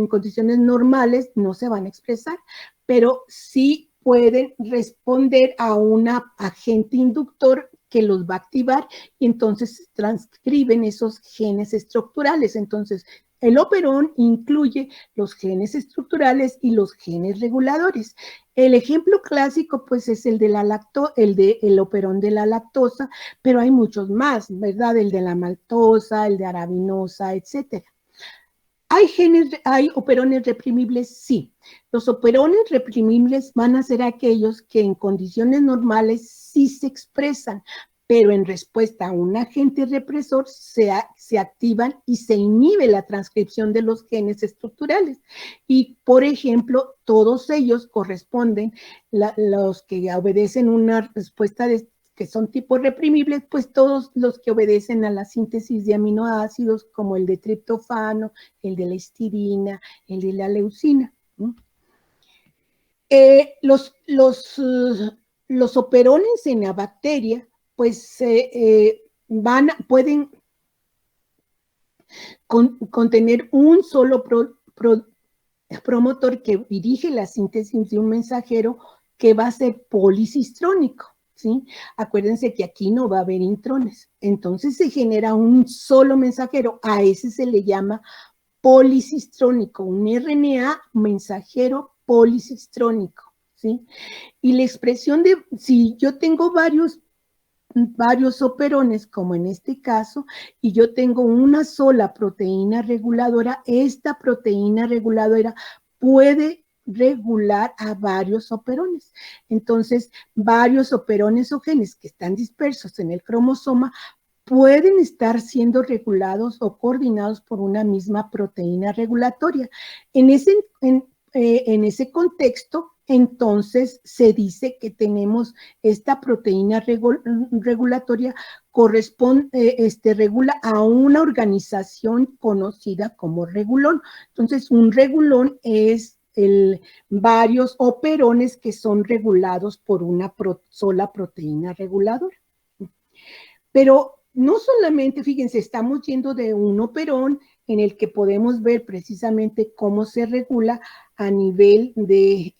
condiciones normales no se van a expresar, pero sí pueden responder a un agente inductor que los va a activar y entonces transcriben esos genes estructurales. Entonces, el operón incluye los genes estructurales y los genes reguladores. El ejemplo clásico, pues, es el el operón de la lactosa, pero hay muchos más, ¿verdad? El de la maltosa, el de arabinosa, etcétera. ¿Hay operones reprimibles? Sí. Los operones reprimibles van a ser aquellos que en condiciones normales sí se expresan, pero en respuesta a un agente represor se activan y se inhibe la transcripción de los genes estructurales. Y, por ejemplo, todos ellos corresponden, los que obedecen una respuesta que son tipos reprimibles, pues todos los que obedecen a la síntesis de aminoácidos, como el de triptofano, el de la histidina, el de la leucina. Los operones en la bacteria, pues pueden contener un solo promotor que dirige la síntesis de un mensajero que va a ser policistrónico. ¿Sí? Acuérdense que aquí no va a haber intrones. Entonces se genera un solo mensajero. A ese se le llama policistrónico, un RNA mensajero policistrónico. ¿Sí? Y la expresión de, si yo tengo varios operones, como en este caso, y yo tengo una sola proteína reguladora, esta proteína reguladora puede regular a varios operones. Entonces, varios operones o genes que están dispersos en el cromosoma pueden estar siendo regulados o coordinados por una misma proteína regulatoria. En ese contexto, entonces se dice que tenemos esta proteína regulatoria regula a una organización conocida como regulón. Entonces, un regulón es varios operones que son regulados por una sola proteína reguladora. Pero no solamente, fíjense, estamos yendo de un operón en el que podemos ver precisamente cómo se regula a nivel de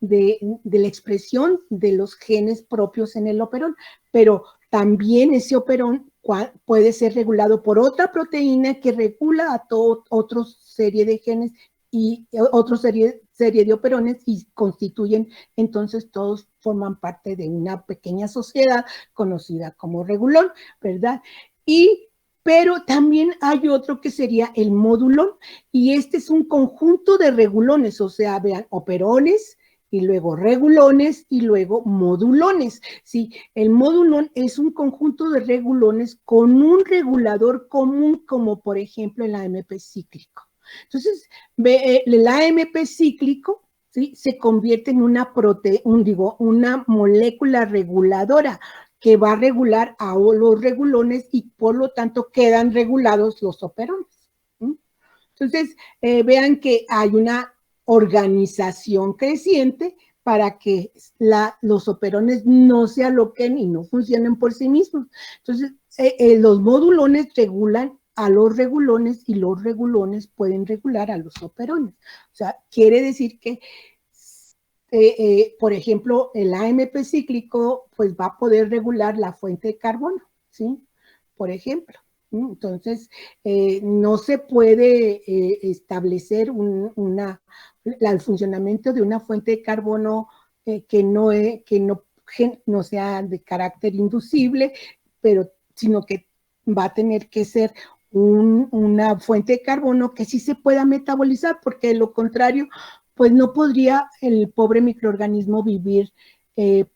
la expresión de los genes propios en el operón, pero también ese operón puede ser regulado por otra proteína que regula a otra serie de genes y otra serie de operones y constituyen, entonces todos forman parte de una pequeña sociedad conocida como regulón, ¿verdad? Pero también hay otro que sería el modulón, y este es un conjunto de regulones, o sea, vean, operones, y luego regulones, y luego modulones, ¿sí? El modulón es un conjunto de regulones con un regulador común, como por ejemplo el AMP cíclico. Entonces, el AMP cíclico, ¿sí?, se convierte en una molécula reguladora que va a regular a los regulones y por lo tanto quedan regulados los operones. Entonces, vean que hay una organización creciente para que los operones no se aloquen y no funcionen por sí mismos. Entonces, los modulones regulan a los regulones y los regulones pueden regular a los operones. O sea, quiere decir que por ejemplo, el AMP cíclico pues va a poder regular la fuente de carbono, ¿sí? Por ejemplo. Entonces, no se puede establecer el funcionamiento de una fuente de carbono que no sea de carácter inducible, sino que va a tener que ser una fuente de carbono que sí se pueda metabolizar, porque de lo contrario, pues no podría el pobre microorganismo vivir en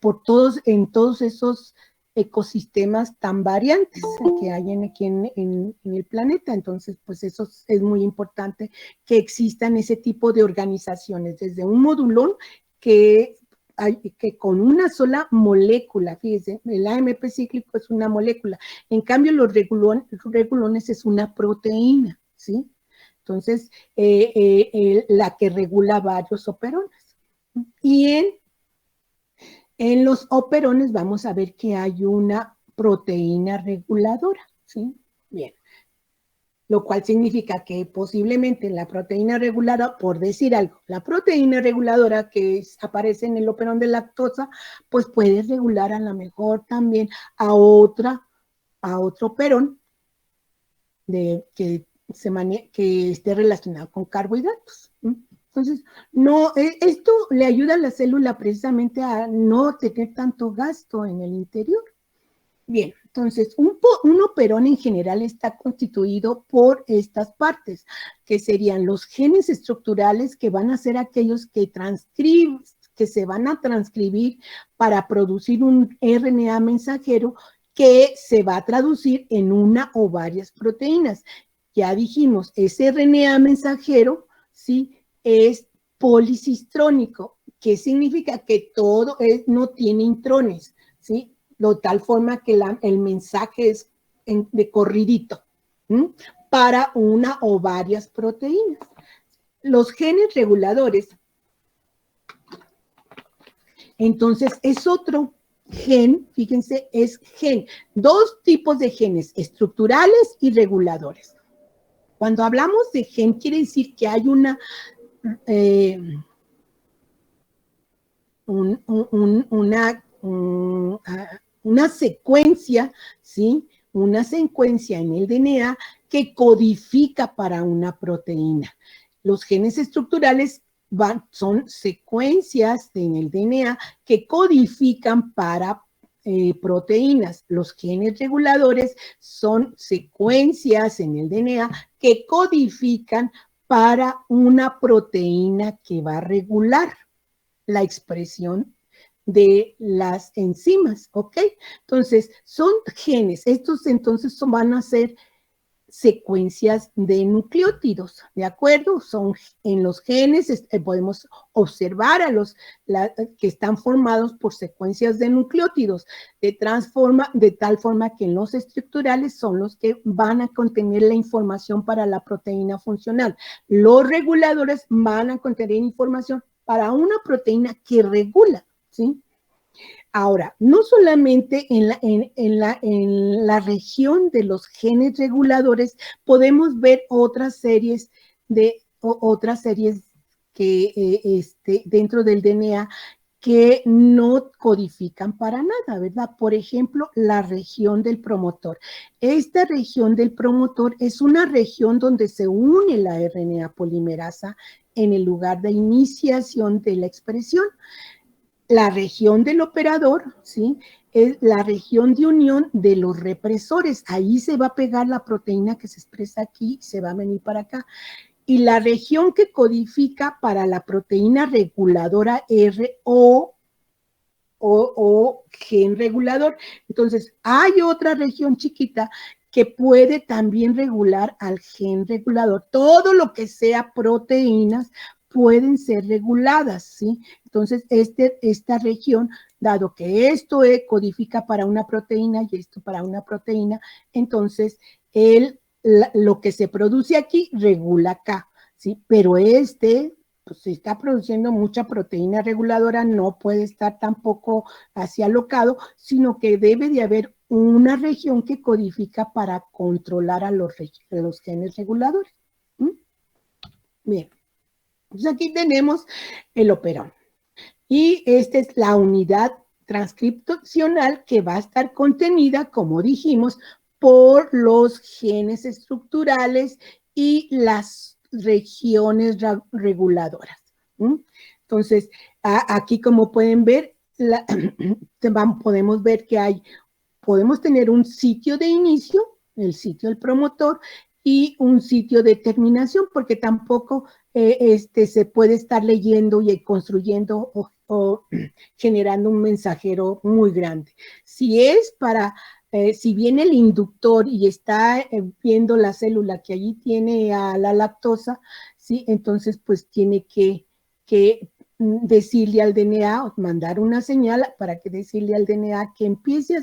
todos esos ecosistemas tan variantes que hay aquí en el planeta. Entonces, pues eso es muy importante que existan ese tipo de organizaciones, desde un modulón que con una sola molécula, fíjense, el AMP cíclico es una molécula, en cambio los regulones es una proteína, ¿sí? Entonces, la que regula varios operones. Y en los operones vamos a ver que hay una proteína reguladora, ¿sí? Bien. Lo cual significa que posiblemente la proteína reguladora, por decir algo, la proteína reguladora que aparece en el operón de lactosa, pues puede regular a lo mejor también a otro operón que esté relacionado con carbohidratos. Entonces, esto le ayuda a la célula precisamente a no tener tanto gasto en el interior. Bien, entonces, un operón en general está constituido por estas partes, que serían los genes estructurales, que van a ser aquellos que se van a transcribir para producir un RNA mensajero que se va a traducir en una o varias proteínas. Ya dijimos, ese RNA mensajero, ¿sí?, es policistrónico, que significa que todo no tiene intrones, ¿sí?, de tal forma que el mensaje es de corridito, para una o varias proteínas. Los genes reguladores, entonces es otro gen, fíjense, es gen. Dos tipos de genes, estructurales y reguladores. Cuando hablamos de gen, quiere decir que hay una secuencia, ¿sí? Una secuencia en el DNA que codifica para una proteína. Los genes estructurales son secuencias en el DNA que codifican para proteínas. Los genes reguladores son secuencias en el DNA que codifican para una proteína que va a regular la expresión de las enzimas, ¿ok? Entonces, son genes. Estos entonces van a ser secuencias de nucleótidos, ¿de acuerdo? Son en los genes, podemos observar a los que están formados por secuencias de nucleótidos, de tal forma que en los estructurales son los que van a contener la información para la proteína funcional. Los reguladores van a contener información para una proteína que regula, ¿sí? Ahora, no solamente en la región de los genes reguladores podemos ver otras series que dentro del DNA que no codifican para nada, ¿verdad? Por ejemplo, la región del promotor. Esta región del promotor es una región donde se une la RNA polimerasa en el lugar de iniciación de la expresión. La región del operador, ¿sí? Es la región de unión de los represores. Ahí se va a pegar la proteína que se expresa aquí, se va a venir para acá. Y la región que codifica para la proteína reguladora R o gen regulador. Entonces, hay otra región chiquita que puede también regular al gen regulador. Todo lo que sea proteínas pueden ser reguladas, ¿sí? Entonces, esta región, dado que esto codifica para una proteína y esto para una proteína, entonces lo que se produce aquí regula acá, ¿sí? Pero pues se está produciendo mucha proteína reguladora, no puede estar tampoco así alocado, sino que debe de haber una región que codifica para controlar a los genes reguladores. ¿Mm? Bien, pues aquí tenemos el operón. Y esta es la unidad transcripcional que va a estar contenida, como dijimos, por los genes estructurales y las regiones reguladoras. Entonces, aquí como pueden ver, podemos ver que podemos tener un sitio de inicio, el sitio del promotor, y un sitio de terminación, porque tampoco se puede estar leyendo y construyendo o generando un mensajero muy grande. Si viene el inductor y está viendo la célula que allí tiene a la lactosa, ¿sí? Entonces pues tiene que decirle al DNA, o mandar una señal para que decirle al DNA que empiece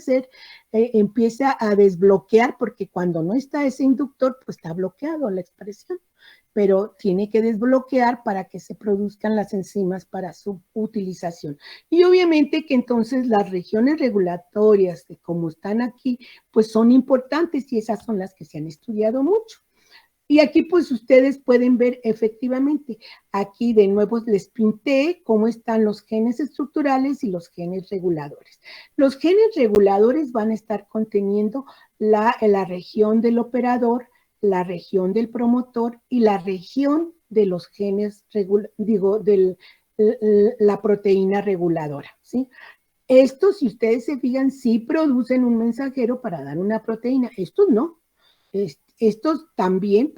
a desbloquear, porque cuando no está ese inductor, pues está bloqueado la expresión, pero tiene que desbloquear para que se produzcan las enzimas para su utilización. Y obviamente que entonces las regiones regulatorias, como están aquí, pues son importantes y esas son las que se han estudiado mucho. Y aquí pues ustedes pueden ver efectivamente, aquí de nuevo les pinté cómo están los genes estructurales y los genes reguladores. Los genes reguladores van a estar conteniendo la región del operador, la región del promotor y la región de los genes, la proteína reguladora, ¿sí? Estos, si ustedes se fijan, sí producen un mensajero para dar una proteína. Estos no. Estos también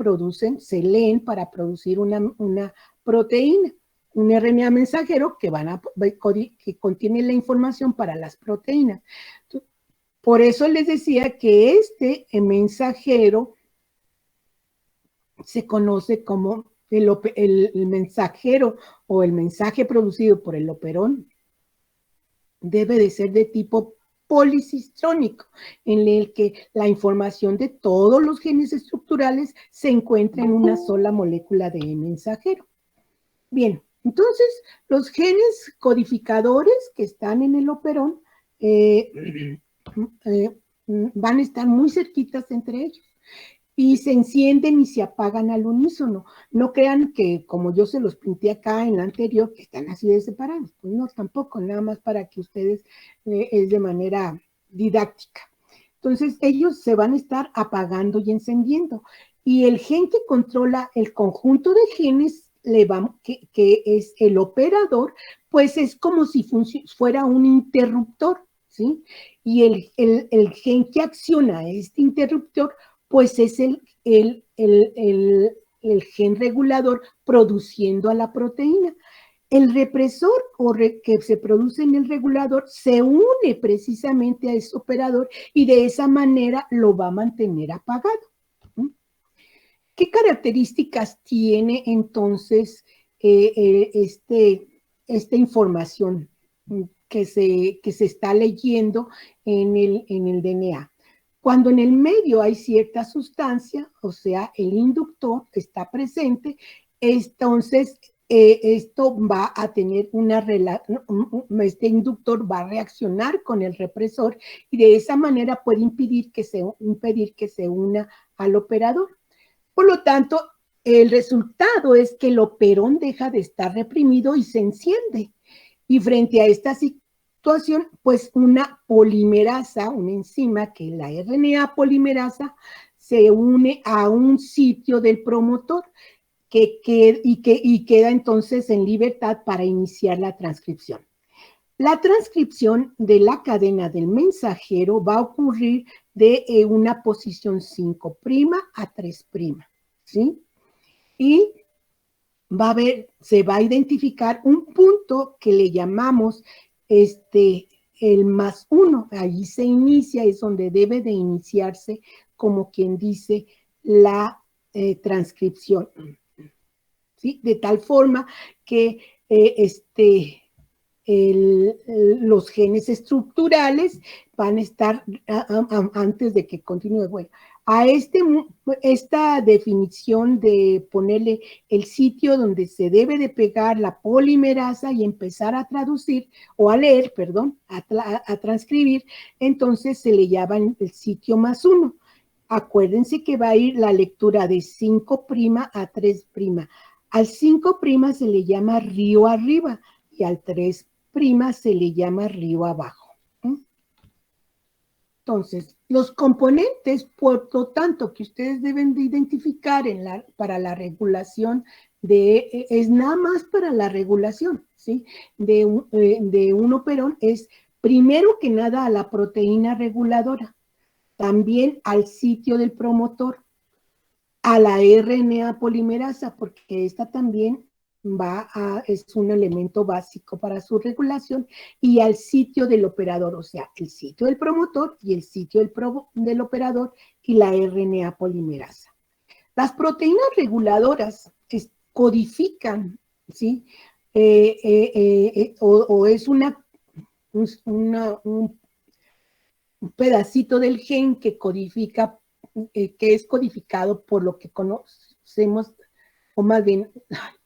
se leen para producir una proteína, un RNA mensajero que contiene la información para las proteínas. Por eso les decía que este mensajero se conoce como el mensajero o el mensaje producido por el operón debe de ser de tipo policistrónico, en el que la información de todos los genes estructurales se encuentra en una sola molécula de mensajero. Bien, entonces los genes codificadores que están en el operón van a estar muy cerquitas entre ellos y se encienden y se apagan al unísono. No crean que, como yo se los pinté acá en la anterior, que están así de separados. Pues no, tampoco, nada más para que ustedes es de manera didáctica. Entonces, ellos se van a estar apagando y encendiendo. Y el gen que controla el conjunto de genes, que es el operador, pues es como si fuera un interruptor, ¿sí? Y el gen que acciona este interruptor, pues es el gen regulador produciendo a la proteína. El represor que se produce en el regulador se une precisamente a ese operador y de esa manera lo va a mantener apagado. ¿Qué características tiene entonces esta información que se está leyendo en el DNA? Cuando en el medio hay cierta sustancia, o sea, el inductor está presente, entonces esto va a tener este inductor va a reaccionar con el represor y de esa manera puede impedir que se una al operador. Por lo tanto, el resultado es que el operón deja de estar reprimido y se enciende. Y frente a esta situación, pues una polimerasa, una enzima que es la RNA polimerasa, se une a un sitio del promotor y queda entonces en libertad para iniciar la transcripción. La transcripción de la cadena del mensajero va a ocurrir de una posición 5' a 3', ¿sí? Y se va a identificar un punto que le llamamos el +1. Allí se inicia, es donde debe de iniciarse, como quien dice, la transcripción, ¿sí? De tal forma que los genes estructurales van a estar antes de que continúe. Bueno, a esta definición de ponerle el sitio donde se debe de pegar la polimerasa y empezar a traducir, o a leer, perdón, a transcribir, entonces se le llama el sitio +1. Acuérdense que va a ir la lectura de 5' a 3'. Al 5' se le llama río arriba y al 3' se le llama río abajo. Entonces, los componentes, por lo tanto, que ustedes deben de identificar para la regulación es nada más para la regulación, ¿sí? De un operón es, primero que nada, a la proteína reguladora, también al sitio del promotor, a la RNA polimerasa, porque esta también es un elemento básico para su regulación, y al sitio del operador, o sea, el sitio del promotor y el sitio del operador y la RNA polimerasa. Las proteínas reguladoras codifican, ¿sí? O es un pedacito del gen que codifica, que es codificado por lo que conocemos, o más bien,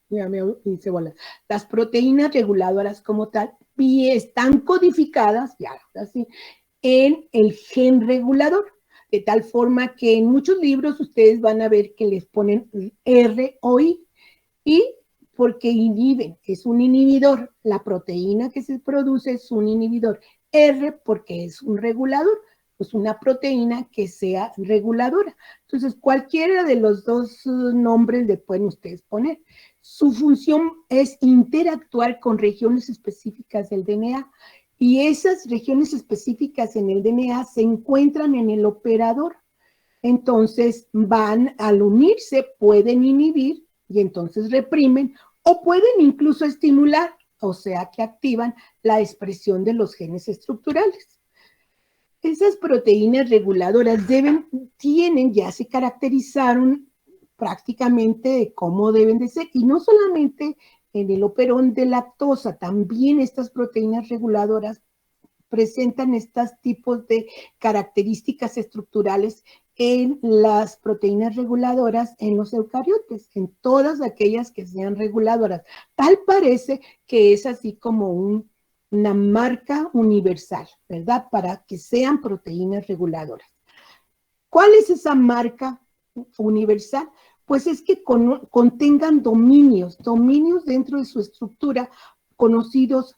ya me hice bola. Las proteínas reguladoras como tal y están codificadas ya así en el gen regulador, de tal forma que en muchos libros ustedes van a ver que les ponen R o I, y porque inhiben, es un inhibidor, la proteína que se produce es un inhibidor, R porque es un regulador, pues una proteína que sea reguladora. Entonces, cualquiera de los dos nombres le pueden ustedes poner. Su función es interactuar con regiones específicas del DNA, y esas regiones específicas en el DNA se encuentran en el operador. Entonces, al unirse, pueden inhibir y entonces reprimen, o pueden incluso estimular, o sea que activan la expresión de los genes estructurales. Esas proteínas reguladoras ya se caracterizaron prácticamente de cómo deben de ser, y no solamente en el operón de lactosa, también estas proteínas reguladoras presentan estos tipos de características estructurales en las proteínas reguladoras en los eucariotes, en todas aquellas que sean reguladoras. Tal parece que es así como una marca universal, ¿verdad? Para que sean proteínas reguladoras. ¿Cuál es esa marca universal? Pues es que contengan dominios dentro de su estructura, conocidos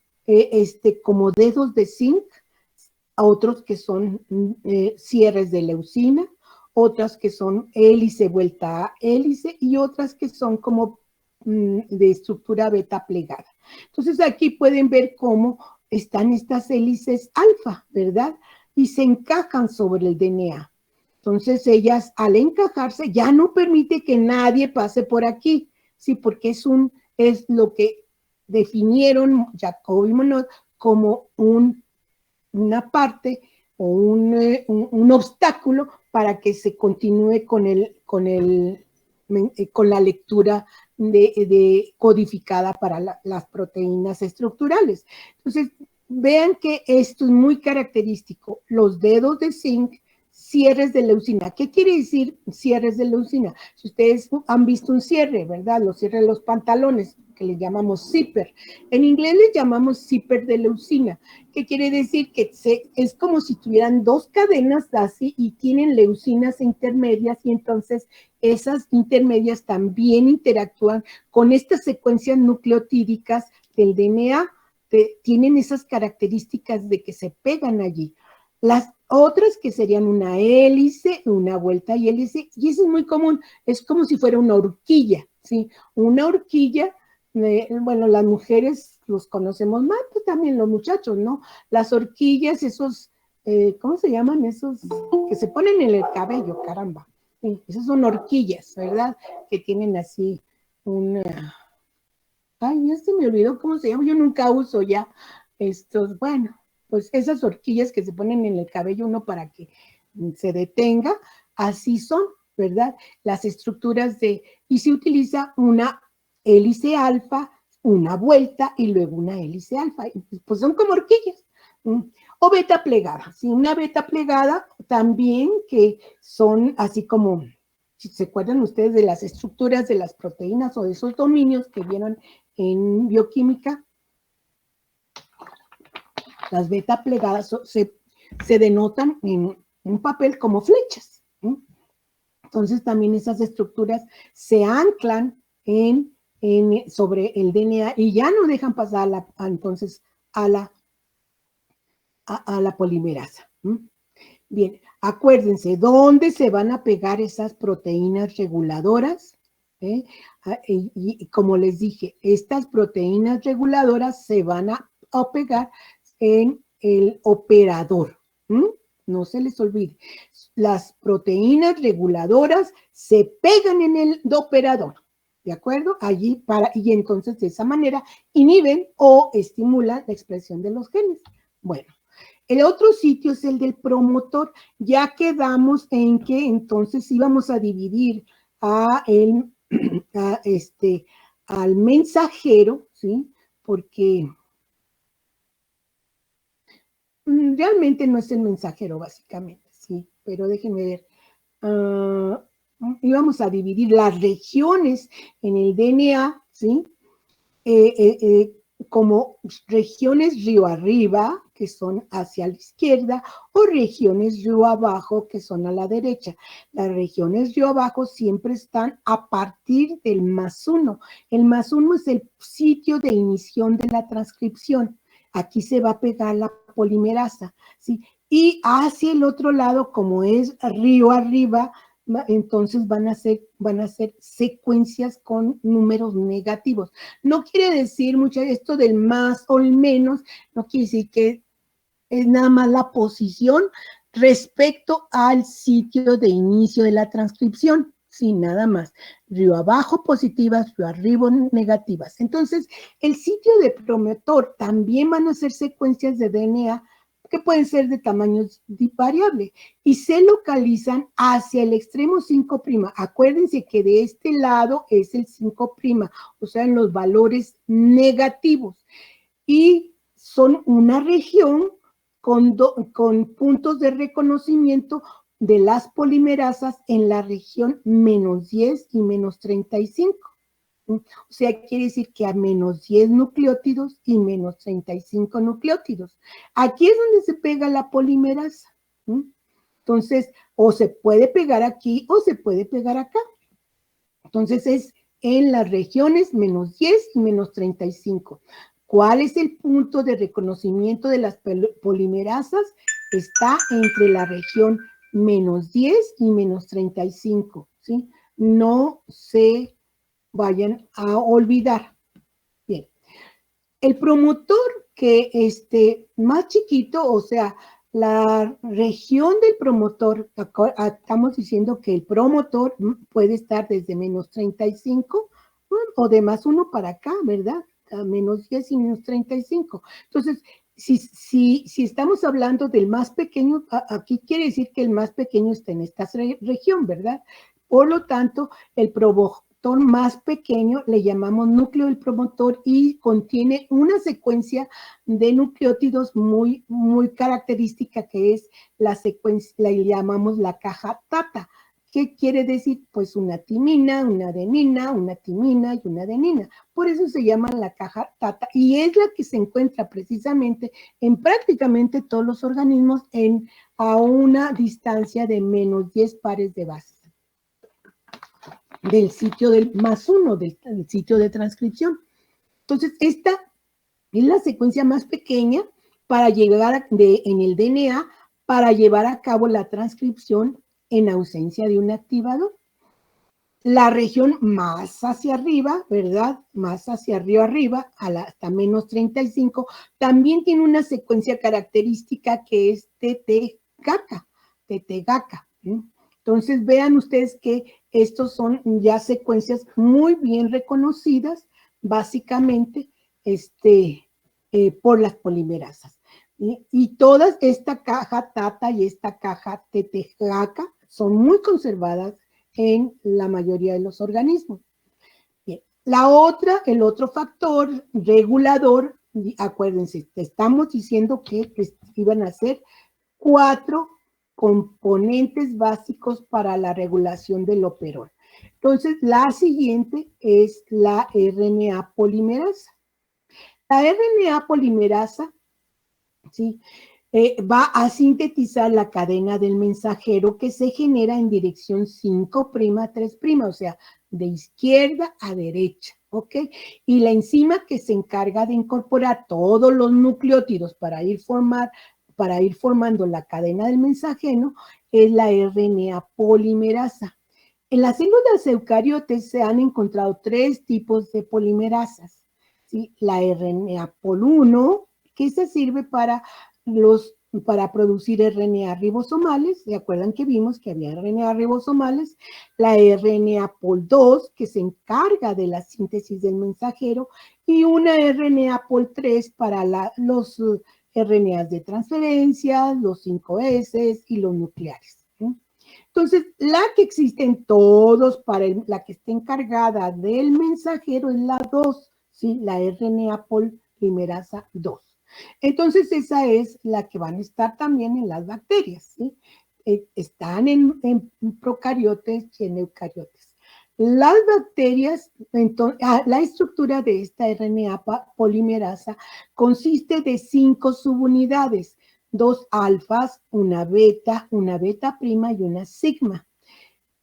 como dedos de zinc, a otros que son cierres de leucina, otras que son hélice vuelta a hélice, y otras que son como de estructura beta plegada. Entonces aquí pueden ver cómo están estas hélices alfa, ¿verdad? Y se encajan sobre el DNA. Entonces ellas, al encajarse, ya no permite que nadie pase por aquí, ¿sí? Porque es lo que definieron Jacob y Monod como una parte o un obstáculo para que se continúe con el con la lectura codificada para las proteínas estructurales. Entonces, vean que esto es muy característico. Los dedos de zinc, cierres de leucina. ¿Qué quiere decir cierres de leucina? Si ustedes han visto un cierre, ¿verdad? Los cierres de los pantalones, que le llamamos zipper. En inglés le llamamos zipper de leucina. ¿Qué quiere decir? Que es como si tuvieran dos cadenas así y tienen leucinas intermedias, y entonces esas intermedias también interactúan con estas secuencias nucleotídicas del DNA. Tienen esas características de que se pegan allí. Las otras que serían una hélice, una vuelta y hélice, y eso es muy común, es como si fuera una horquilla, ¿sí? Una horquilla, bueno, las mujeres los conocemos más, pues también los muchachos, ¿no? Las horquillas, esos, ¿cómo se llaman? Esos que se ponen en el cabello, caramba. Sí, esas son horquillas, ¿verdad? Que tienen así una... Ay, ya se me olvidó cómo se llama, yo nunca uso ya estos, bueno, pues esas horquillas que se ponen en el cabello uno para que se detenga, así son, ¿verdad? Las estructuras y se utiliza una hélice alfa, una vuelta y luego una hélice alfa, pues son como horquillas. O beta plegada, ¿sí? Una beta plegada también que son así como, si se acuerdan ustedes de las estructuras de las proteínas o de esos dominios que vieron en bioquímica, las beta plegadas se denotan en un papel como flechas. Entonces también esas estructuras se anclan sobre el DNA y ya no dejan pasar entonces a la polimerasa. Bien, acuérdense, ¿dónde se van a pegar esas proteínas reguladoras? Y como les dije, estas proteínas reguladoras se van a pegar en el operador. No se les olvide. Las proteínas reguladoras se pegan en el operador. ¿De acuerdo? Allí y entonces de esa manera inhiben o estimulan la expresión de los genes. Bueno. El otro sitio es el del promotor. Ya quedamos en que entonces íbamos a dividir al mensajero, ¿sí? Porque realmente no es el mensajero, básicamente, ¿sí? Pero déjenme ver. Íbamos a dividir las regiones en el DNA, ¿sí? Como regiones río arriba, que son hacia la izquierda, o regiones río abajo, que son a la derecha. Las regiones río abajo siempre están a partir del +1. El +1 es el sitio de inicio de la transcripción. Aquí se va a pegar la polimerasa, ¿sí? Y hacia el otro lado, como es río arriba, entonces van a ser secuencias con números negativos. No quiere decir mucho esto del más o el menos, no quiere decir que es nada más la posición respecto al sitio de inicio de la transcripción, sin nada más. Río abajo positivas, río arriba negativas. Entonces, el sitio de promotor también van a ser secuencias de DNA que pueden ser de tamaños variables y se localizan hacia el extremo 5'. Acuérdense que de este lado es el 5', o sea, en los valores negativos. Y son una región con puntos de reconocimiento de las polimerasas en la región -10 y -35. O sea, quiere decir que a -10 nucleótidos y -35 nucleótidos. Aquí es donde se pega la polimerasa. Entonces, o se puede pegar aquí o se puede pegar acá. Entonces, es en las regiones -10 y -35. ¿Cuál es el punto de reconocimiento de las polimerasas? Está entre la región -10 y -35, ¿sí? No se vayan a olvidar. Bien. El promotor que más chiquito, o sea, la región del promotor, estamos diciendo que el promotor puede estar desde -35 o de +1 para acá, ¿verdad? A -10 y -35. Entonces, si estamos hablando del más pequeño, aquí quiere decir que el más pequeño está en esta región, ¿verdad? Por lo tanto, el promotor más pequeño le llamamos núcleo del promotor y contiene una secuencia de nucleótidos muy, muy característica, que es la secuencia, la llamamos la caja TATA. ¿Qué quiere decir? Pues una timina, una adenina, una timina y una adenina. Por eso se llama la caja TATA y es la que se encuentra precisamente en prácticamente todos los organismos a una distancia de menos 10 pares de bases del sitio del +1, del sitio de transcripción. Entonces, esta es la secuencia más pequeña para llegar en el DNA para llevar a cabo la transcripción en ausencia de un activador. La región más hacia arriba, ¿verdad? Más hacia arriba, hasta menos 35, también tiene una secuencia característica que es TT-GACA. Entonces, vean ustedes que estos son ya secuencias muy bien reconocidas, básicamente, por las polimerasas. Y todas, esta caja TATA y esta caja TT-GACA, son muy conservadas en la mayoría de los organismos. Bien. El otro factor regulador, acuérdense, estamos diciendo que iban a ser 4 componentes básicos para la regulación del operón. Entonces, la siguiente es la RNA polimerasa. La RNA polimerasa, ¿sí? Va a sintetizar la cadena del mensajero que se genera en dirección 5', 3', o sea, de izquierda a derecha, ¿ok? Y la enzima que se encarga de incorporar todos los nucleótidos para ir formando la cadena del mensajero es la RNA polimerasa. En las células eucariotes se han encontrado 3 tipos de polimerasas, ¿sí? La RNA pol-1, que se sirve para producir RNA ribosomales. ¿Se acuerdan que vimos que había RNA ribosomales? La RNA pol-2, que se encarga de la síntesis del mensajero, y una RNA pol-3 para los RNAs de transferencia, los 5S y los nucleares. Entonces, la que existe en todos, la que está encargada del mensajero es la 2, ¿sí? La RNA polimerasa 2. Entonces, esa es la que van a estar también en las bacterias, ¿sí? Están en procariotes y en eucariotes. Las bacterias, entonces, la estructura de esta RNA polimerasa consiste de 5 subunidades, 2 alfas, una beta prima y una sigma.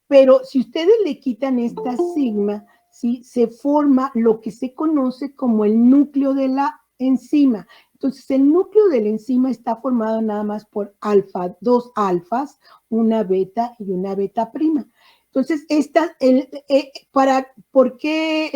Pero si ustedes le quitan esta sigma, ¿sí? Se forma lo que se conoce como el núcleo de la enzima. Entonces, el núcleo de la enzima está formado nada más por 2 alfas, una beta y una beta prima. Entonces, ¿por qué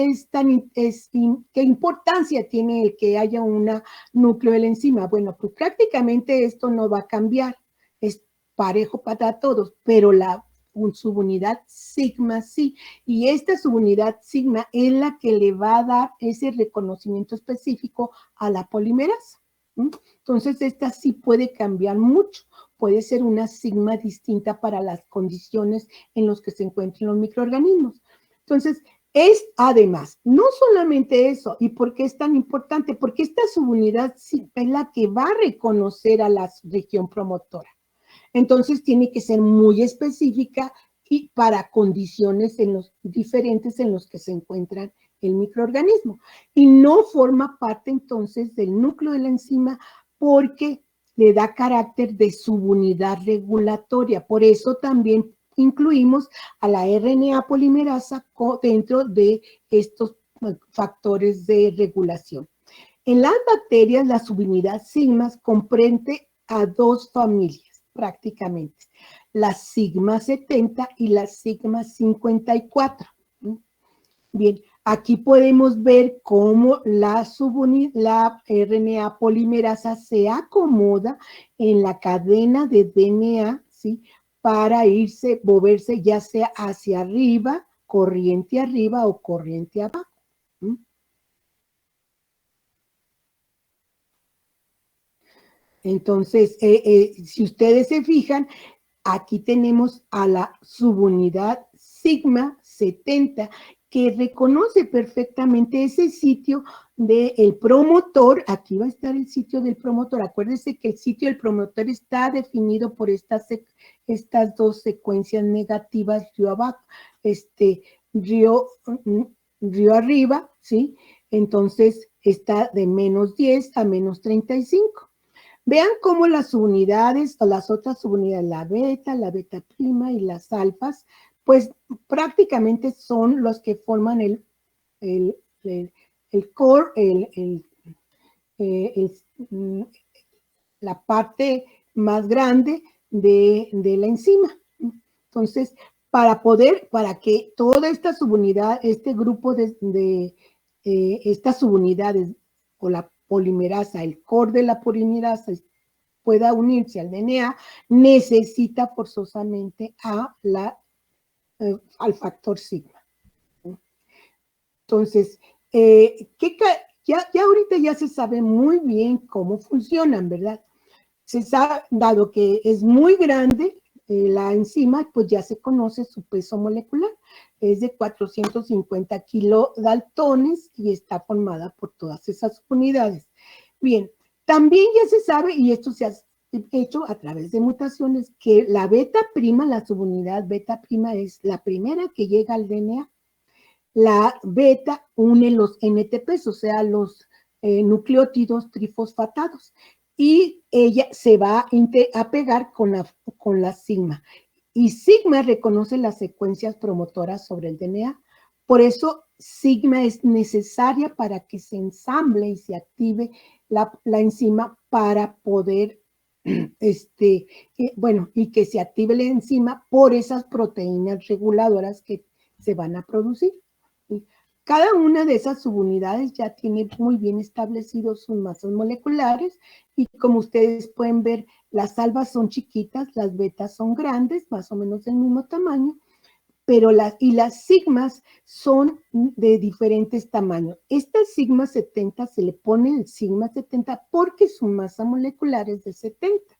qué importancia tiene el que haya un núcleo de la enzima? Bueno, pues prácticamente esto no va a cambiar, es parejo para todos, pero la subunidad sigma sí, y esta subunidad sigma es la que le va a dar ese reconocimiento específico a la polimerasa. Entonces, esta sí puede cambiar mucho, puede ser una sigma distinta para las condiciones en las que se encuentran los microorganismos. Entonces, además, no solamente eso, ¿y por qué es tan importante? Porque esta subunidad sigma es la que va a reconocer a la región promotora. Entonces, tiene que ser muy específica y para condiciones diferentes en los que se encuentran el microorganismo. Y no forma parte entonces del núcleo de la enzima porque le da carácter de subunidad regulatoria. Por eso también incluimos a la RNA polimerasa dentro de estos factores de regulación. En las bacterias, la subunidad sigma comprende a 2 familias prácticamente, la sigma 70 y la sigma 54. Bien, aquí podemos ver cómo la RNA polimerasa se acomoda en la cadena de DNA, ¿sí? Para moverse ya sea hacia arriba o corriente abajo. Entonces, si ustedes se fijan, aquí tenemos a la subunidad sigma 70, que reconoce perfectamente ese sitio del promotor. Aquí va a estar el sitio del promotor. Acuérdense que el sitio del promotor está definido por estas dos secuencias negativas, río abajo, río arriba, ¿sí? Entonces está de menos 10 a menos 35. Vean cómo las subunidades o las otras subunidades, la beta prima y las alfas, pues prácticamente son los que forman el core, la parte más grande de la enzima. Entonces, para que toda esta subunidad, este grupo de estas subunidades o la polimerasa, el core de la polimerasa pueda unirse al DNA, necesita forzosamente al factor sigma. Entonces, ya ahorita ya se sabe muy bien cómo funcionan, ¿verdad? Se sabe, dado que es muy grande la enzima, pues ya se conoce su peso molecular. Es de 450 kilodaltones y está formada por todas esas unidades. Bien, también ya se sabe, y esto se ha hecho a través de mutaciones, que la beta prima, la subunidad beta prima es la primera que llega al DNA. La beta une los NTPs, o sea, los nucleótidos trifosfatados, y ella se va a pegar con la sigma. Y sigma reconoce las secuencias promotoras sobre el DNA. Por eso sigma es necesaria para que se ensamble y se active la enzima para poder, y que se active la enzima por esas proteínas reguladoras que se van a producir. Cada una de esas subunidades ya tiene muy bien establecidos sus masas moleculares y como ustedes pueden ver, las alfas son chiquitas, las betas son grandes, más o menos del mismo tamaño, pero las sigmas son de diferentes tamaños. Esta sigma 70 se le pone el sigma 70 porque su masa molecular es de 70.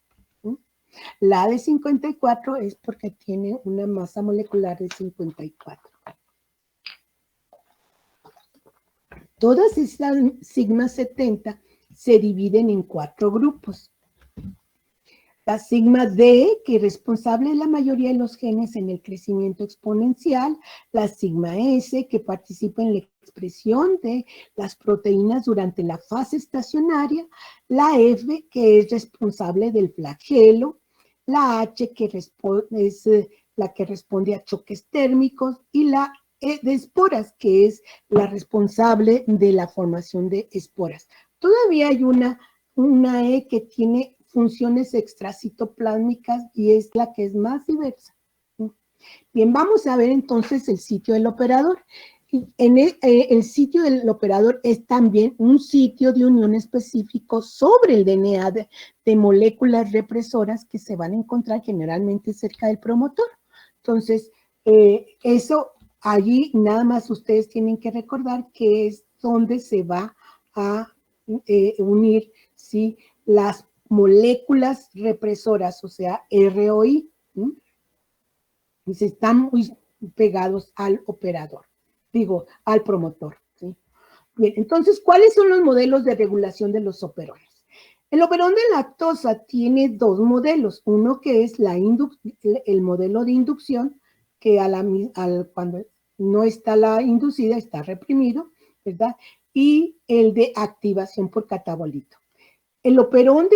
La de 54 es porque tiene una masa molecular de 54. Todas estas sigma 70 se dividen en 4 grupos. La sigma D, que es responsable de la mayoría de los genes en el crecimiento exponencial. La sigma S, que participa en la expresión de las proteínas durante la fase estacionaria. La F, que es responsable del flagelo. La H, que es la que responde a choques térmicos. Y la de esporas, que es la responsable de la formación de esporas. Todavía hay una E que tiene funciones extracitoplásmicas y es la que es más diversa. Bien, vamos a ver entonces el sitio del operador. En el sitio del operador es también un sitio de unión específico sobre el DNA de moléculas represoras que se van a encontrar generalmente cerca del promotor. Entonces, eso allí nada más ustedes tienen que recordar que es donde se va a unir, ¿sí?, las moléculas represoras, o sea, ROI, y están muy pegados al operador, al promotor, ¿sí? Bien, entonces, ¿cuáles son los modelos de regulación de los operones? El operón de lactosa tiene 2 modelos, uno que es el modelo de inducción, que cuando no está la inducida, está reprimido, ¿verdad? Y el de activación por catabolito. El operón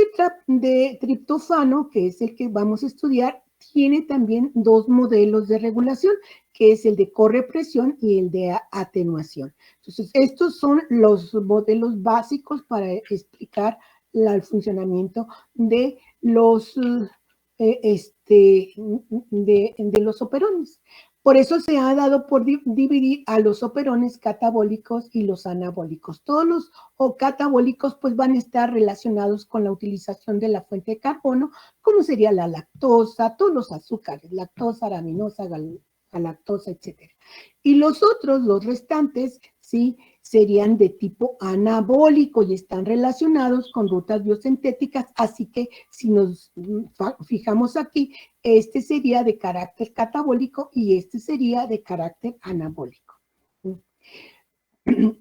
de triptofano, que es el que vamos a estudiar, tiene también 2 modelos de regulación, que es el de correpresión y el de atenuación. Entonces, estos son los modelos básicos para explicar el funcionamiento de los operones. Por eso se ha dado por dividir a los operones catabólicos y los anabólicos. Todos los catabólicos pues van a estar relacionados con la utilización de la fuente de carbono, como sería la lactosa, todos los azúcares, lactosa, araminosa, galactosa, etc. Y los otros, los restantes, ¿sí?, serían de tipo anabólico y están relacionados con rutas biosintéticas, así que si nos fijamos aquí, este sería de carácter catabólico y este sería de carácter anabólico.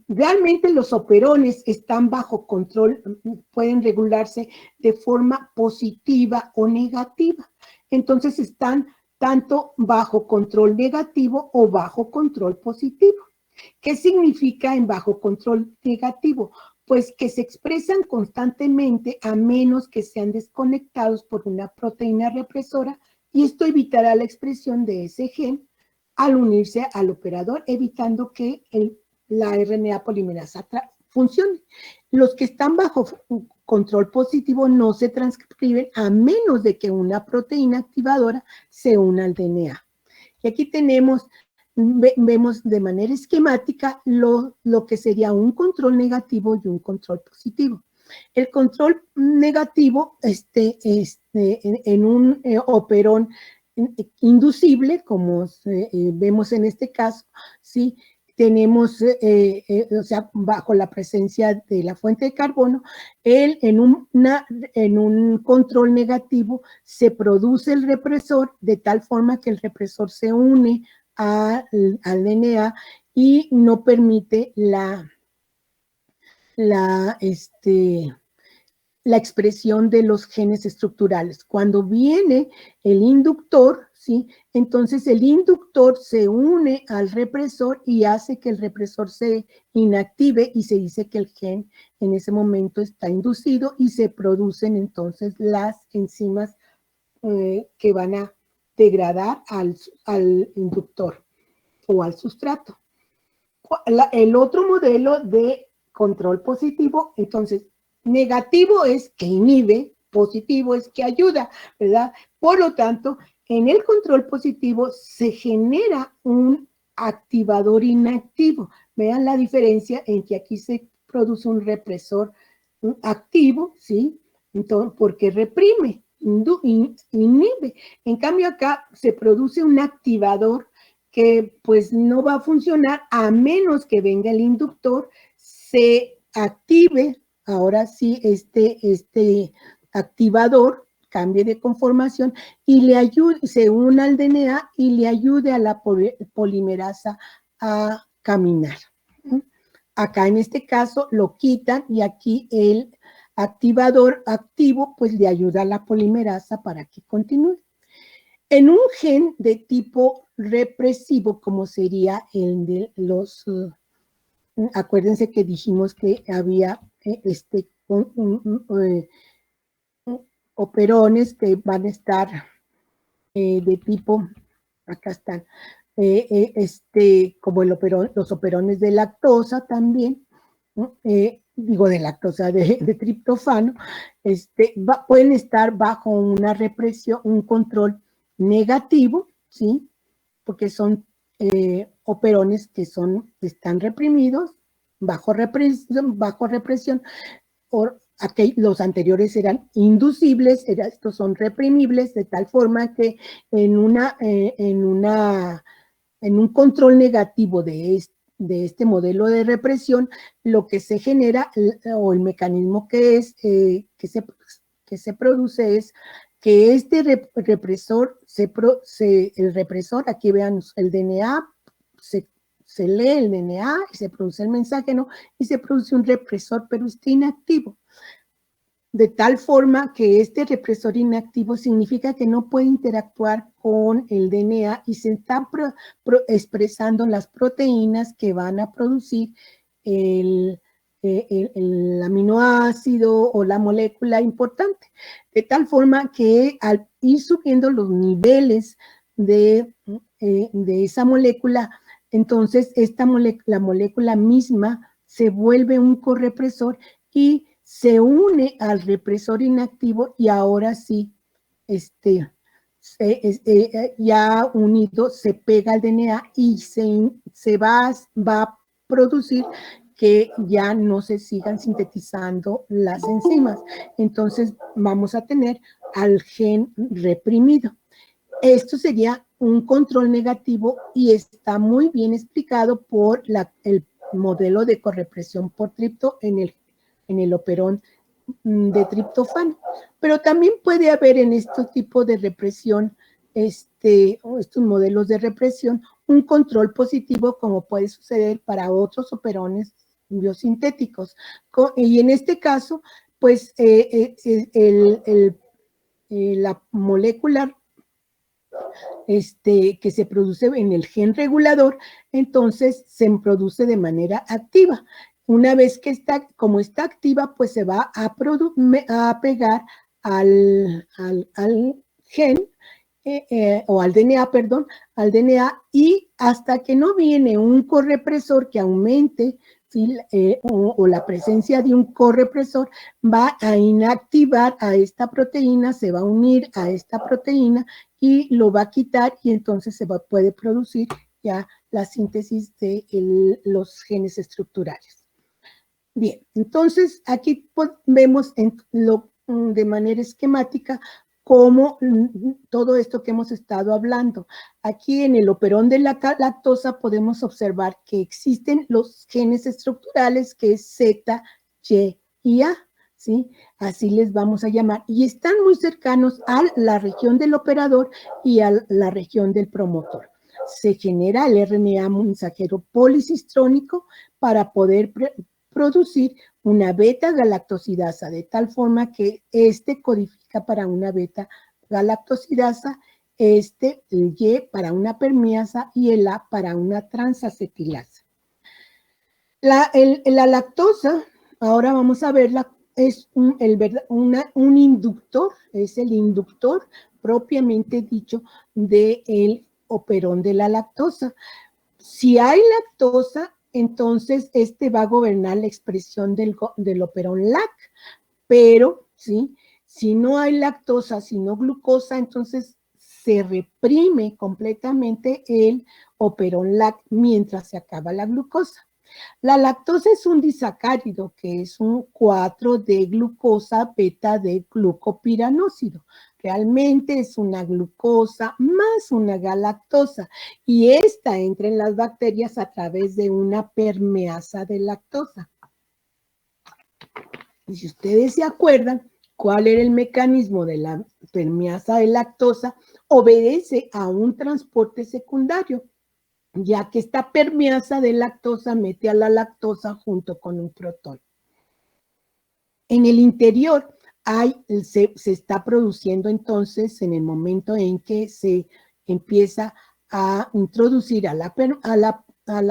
Realmente los operones están bajo control, pueden regularse de forma positiva o negativa. Entonces están tanto bajo control negativo o bajo control positivo. ¿Qué significa en bajo control negativo? Pues que se expresan constantemente a menos que sean desconectados por una proteína represora y esto evitará la expresión de ese gen al unirse al operador, evitando que la RNA polimerasa funcione. Los que están bajo control positivo no se transcriben a menos de que una proteína activadora se una al DNA. Y aquí vemos de manera esquemática lo que sería un control negativo y un control positivo. El control negativo en un operón inducible, como vemos en este caso, ¿sí? Tenemos, o sea, bajo la presencia de la fuente de carbono, en un control negativo se produce el represor de tal forma que el represor se une al DNA y no permite la expresión de los genes estructurales. Cuando viene el inductor, ¿sí? Entonces el inductor se une al represor y hace que el represor se inactive y se dice que el gen en ese momento está inducido y se producen entonces las enzimas que van a degradar al inductor o al sustrato. El otro modelo de control positivo, entonces, negativo es que inhibe, positivo es que ayuda, ¿verdad? Por lo tanto, en el control positivo se genera un activador inactivo. Vean la diferencia en que aquí se produce un represor activo, ¿sí? Entonces, porque reprime, inhibe. En cambio acá se produce un activador que pues no va a funcionar a menos que venga el inductor, se active, ahora sí, este activador cambie de conformación y le ayude, se una al DNA y le ayude a la polimerasa a caminar. Acá en este caso lo quitan y aquí el activador activo pues le ayuda a la polimerasa para que continúe. En un gen de tipo represivo, como sería el de los, acuérdense que dijimos que había operones que van a estar de tipo, acá están, como los operones de lactosa también, digo de lactosa, de triptofano, pueden estar bajo una represión, un control negativo, ¿sí? Porque son operones que están reprimidos, bajo represión, los anteriores eran inducibles, estos son reprimibles, de tal forma que en un control negativo de este modelo de represión, lo que se genera, o el mecanismo que se produce es que este represor, el represor, aquí vean el DNA, se lee el DNA y se produce el mensaje, y se produce un represor, pero está inactivo. De tal forma que este represor inactivo significa que no puede interactuar con el DNA y se están expresando las proteínas que van a producir el aminoácido o la molécula importante. De tal forma que al ir subiendo los niveles de esa molécula, entonces la molécula misma se vuelve un correpresor y se une al represor inactivo y ahora sí, ya unido, se pega al DNA y se va a producir que ya no se sigan sintetizando las enzimas. Entonces vamos a tener al gen reprimido. Esto sería un control negativo y está muy bien explicado por modelo de correpresión por tripto en el operón de triptofano. Pero también puede haber en este tipo de represión, estos modelos de represión, un control positivo como puede suceder para otros operones biosintéticos. Y en este caso, pues la molécula que se produce en el gen regulador, entonces se produce de manera activa. Una vez que como está activa, pues se va a pegar al gen, o al DNA, perdón, al DNA, y hasta que no viene un correpresor que aumente, ¿sí? O la presencia de un correpresor, va a inactivar a esta proteína, se va a unir a esta proteína y lo va a quitar, y entonces puede producir ya la síntesis de los genes estructurales. Bien, entonces aquí vemos de manera esquemática cómo todo esto que hemos estado hablando. Aquí en el operón de la lactosa podemos observar que existen los genes estructurales, que es Z, Y y A, ¿sí? Así les vamos a llamar. Y están muy cercanos a la región del operador y a la región del promotor. Se genera el RNA mensajero policistrónico para poder producir una beta-galactosidasa, de tal forma que codifica para una beta-galactosidasa, el Y para una permeasa y el A para una transacetilasa. La lactosa, ahora vamos a verla, es un inductor, es el inductor propiamente dicho del operón de la lactosa. Si hay lactosa, entonces va a gobernar la expresión del operón LAC, pero ¿sí? Si no hay lactosa, sino glucosa, entonces se reprime completamente el operón LAC mientras se acaba la glucosa. La lactosa es un disacárido que es un 4D glucosa beta de glucopiranósido. Realmente es una glucosa más una galactosa, y esta entra en las bacterias a través de una permeasa de lactosa. Y si ustedes se acuerdan cuál era el mecanismo de la permeasa de lactosa, obedece a un transporte secundario, ya que esta permeasa de lactosa mete a la lactosa junto con un protón. En el interior se está produciendo entonces, en el momento en que se empieza a introducir a la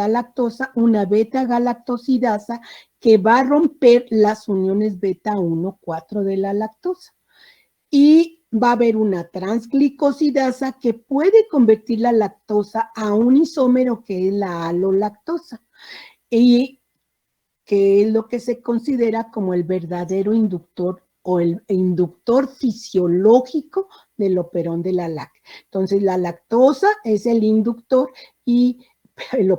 lactosa, una beta-galactosidasa que va a romper las uniones beta-1,4 de la lactosa. Y va a haber una transglicosidasa que puede convertir la lactosa a un isómero que es la alolactosa, y que es lo que se considera como el verdadero inductor o el inductor fisiológico del operón de la LAC. Entonces, la lactosa es el inductor y el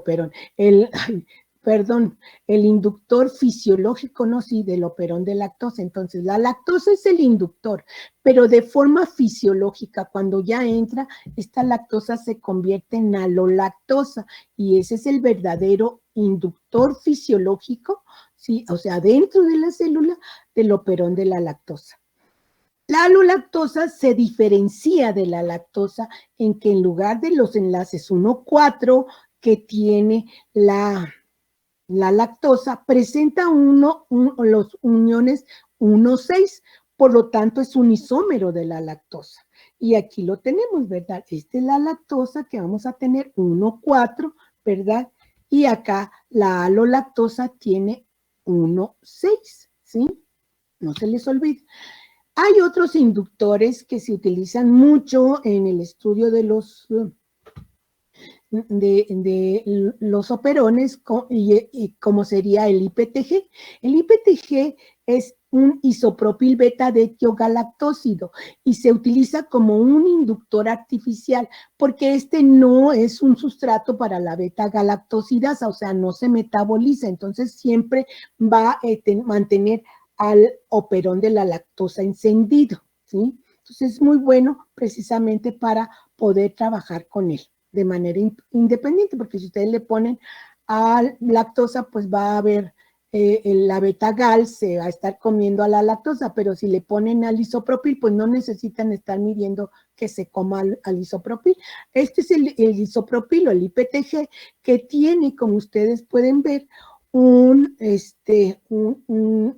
inductor fisiológico, no, sí, del operón de lactosa. Entonces, la lactosa es el inductor, pero de forma fisiológica, cuando ya entra, esta lactosa se convierte en alolactosa, y ese es el verdadero inductor fisiológico, ¿sí? O sea, dentro de la célula del operón de la lactosa. La alolactosa se diferencia de la lactosa en que en lugar de los enlaces 1,4 que tiene la lactosa, presenta los uniones 1,6, por lo tanto es un isómero de la lactosa. Y aquí lo tenemos, ¿verdad? Esta es la lactosa que vamos a tener 1,4, ¿verdad? Y acá la alolactosa tiene 1,6, ¿sí? No se les olvide. Hay otros inductores que se utilizan mucho en el estudio de los operones, y como sería el IPTG. El IPTG es un isopropil beta de tiogalactósido y se utiliza como un inductor artificial porque no es un sustrato para la beta galactosidasa, o sea, no se metaboliza, entonces siempre va a mantener al operón de la lactosa encendido, ¿sí? Entonces es muy bueno precisamente para poder trabajar con él de manera independiente, porque si ustedes le ponen a lactosa, pues va a haber la beta-gal, se va a estar comiendo a la lactosa, pero si le ponen al isopropil, pues no necesitan estar midiendo que se coma al isopropil. Este es el isopropil o el IPTG, que tiene, como ustedes pueden ver, un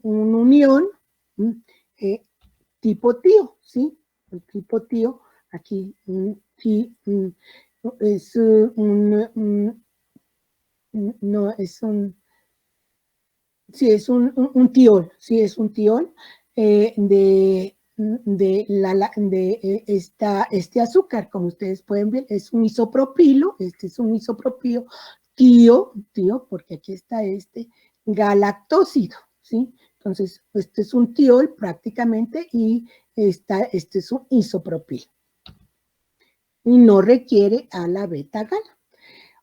unión tipo tío, ¿sí? El tipo tío, aquí, es no, es sí, es un tiol, sí, es un tiol este azúcar, como ustedes pueden ver, es un isopropilo, este es un isopropilo tío, porque aquí está este galactósido, ¿sí? Entonces, este es un tiol prácticamente y este es un isopropilo y no requiere a la beta-gal.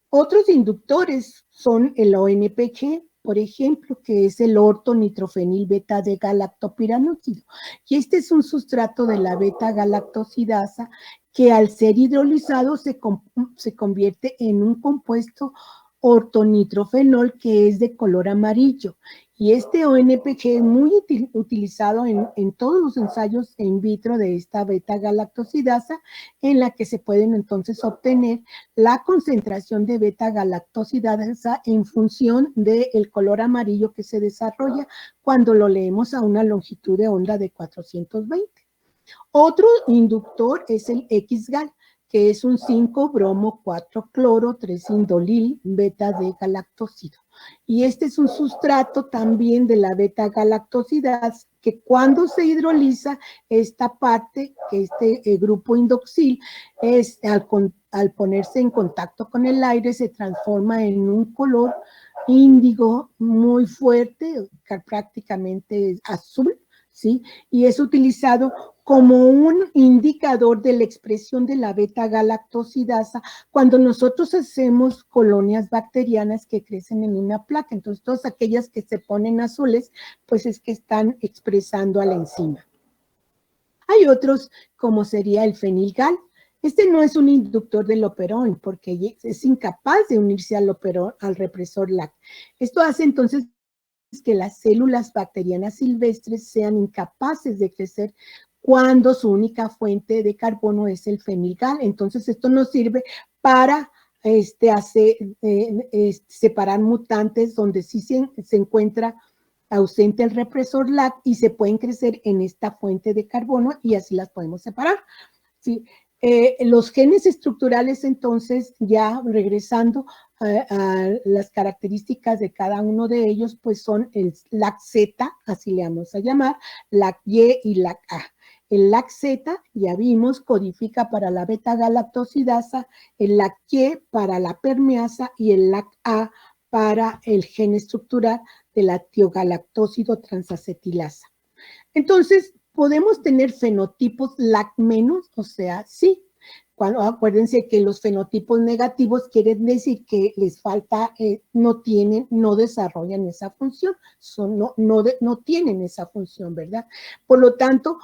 Otros inductores son el ONPG, por ejemplo, que es el ortonitrofenil beta-de-galactopiranóxido. Y este es un sustrato de la beta-galactosidasa que al ser hidrolizado se convierte en un compuesto ortonitrofenol que es de color amarillo. Y este ONPG es muy utilizado en todos los ensayos in vitro de esta beta-galactosidasa, en la que se pueden entonces obtener la concentración de beta-galactosidasa en función del color amarillo que se desarrolla cuando lo leemos a una longitud de onda de 420. Otro inductor es el XGAL, que es un 5-bromo-4-cloro-3-indolil beta-de-galactósido. Y este es un sustrato también de la beta-galactosidasa que cuando se hidroliza, esta parte, este grupo indoxil, al ponerse en contacto con el aire, se transforma en un color índigo muy fuerte, prácticamente azul, ¿sí? Y es utilizado como un indicador de la expresión de la beta-galactosidasa cuando nosotros hacemos colonias bacterianas que crecen en una placa. Entonces, todas aquellas que se ponen azules, pues es que están expresando a la enzima. Hay otros, como sería el fenilgal. Este no es un inductor del operón, porque es incapaz de unirse al operón, al represor LAC. Esto hace entonces que las células bacterianas silvestres sean incapaces de crecer cuando su única fuente de carbono es el fenilgal. Entonces, esto nos sirve para separar mutantes donde sí se encuentra ausente el represor LAC y se pueden crecer en esta fuente de carbono y así las podemos separar. ¿Sí? Los genes estructurales, entonces, ya regresando a las características de cada uno de ellos, pues son el LAC-Z, así le vamos a llamar, LAC-Y y LAC-A. El LAC-Z, ya vimos, codifica para la beta-galactosidasa, el LAC-Y para la permeasa y el LAC-A para el gen estructural de la tiogalactósido transacetilasa. Entonces, podemos tener fenotipos LAC menos, o sea, sí. Acuérdense que los fenotipos negativos quieren decir que les falta, no desarrollan esa función, no tienen esa función, ¿verdad? Por lo tanto,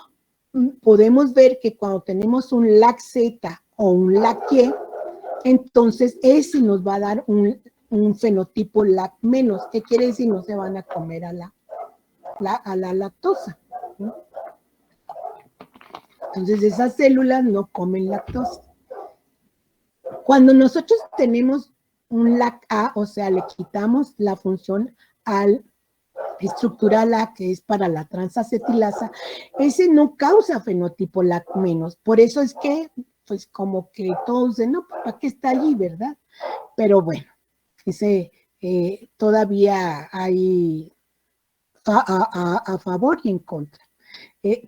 podemos ver que cuando tenemos un LAC-Z o un LAC-Y, entonces ese nos va a dar un fenotipo LAC menos. ¿Qué quiere decir? No se van a comer a la lactosa. Entonces esas células no comen lactosa. Cuando nosotros tenemos un LAC-A, o sea, le quitamos la función al estructural A, que es para la transacetilasa, ese no causa fenotipo LAC menos. Por eso es que, pues como que todos dicen, no, ¿para qué está allí, verdad? Pero bueno, ese todavía hay a favor y en contra.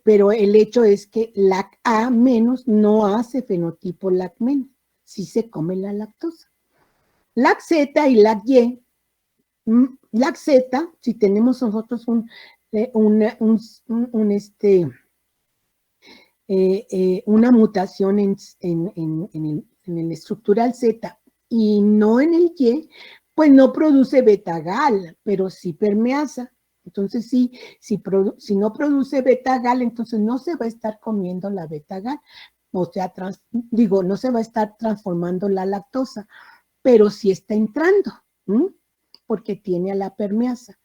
Pero el hecho es que LAC-A menos no hace fenotipo LAC menos, sí se come la lactosa. LAC-Z y LAC-Y, LAC-Z, si tenemos nosotros una mutación en el estructural Z y no en el Y, pues no produce beta-gal, pero sí permeasa. Entonces, sí, si no produce beta-gal, entonces no se va a estar comiendo la beta-gal, o sea, no se va a estar transformando la lactosa, pero sí está entrando. porque tiene a la permeasa.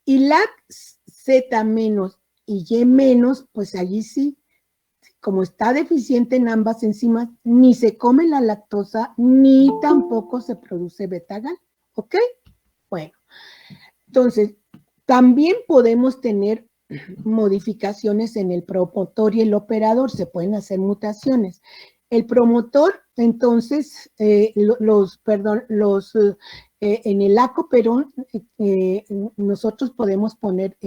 Y LAC Z menos y Y menos, pues allí sí, como está deficiente en ambas enzimas, ni se come la lactosa, ni tampoco se produce beta-gal, ¿ok? Bueno, entonces, también podemos tener modificaciones en el promotor y el operador, se pueden hacer mutaciones. El promotor, entonces, en el acoperón, nosotros podemos poner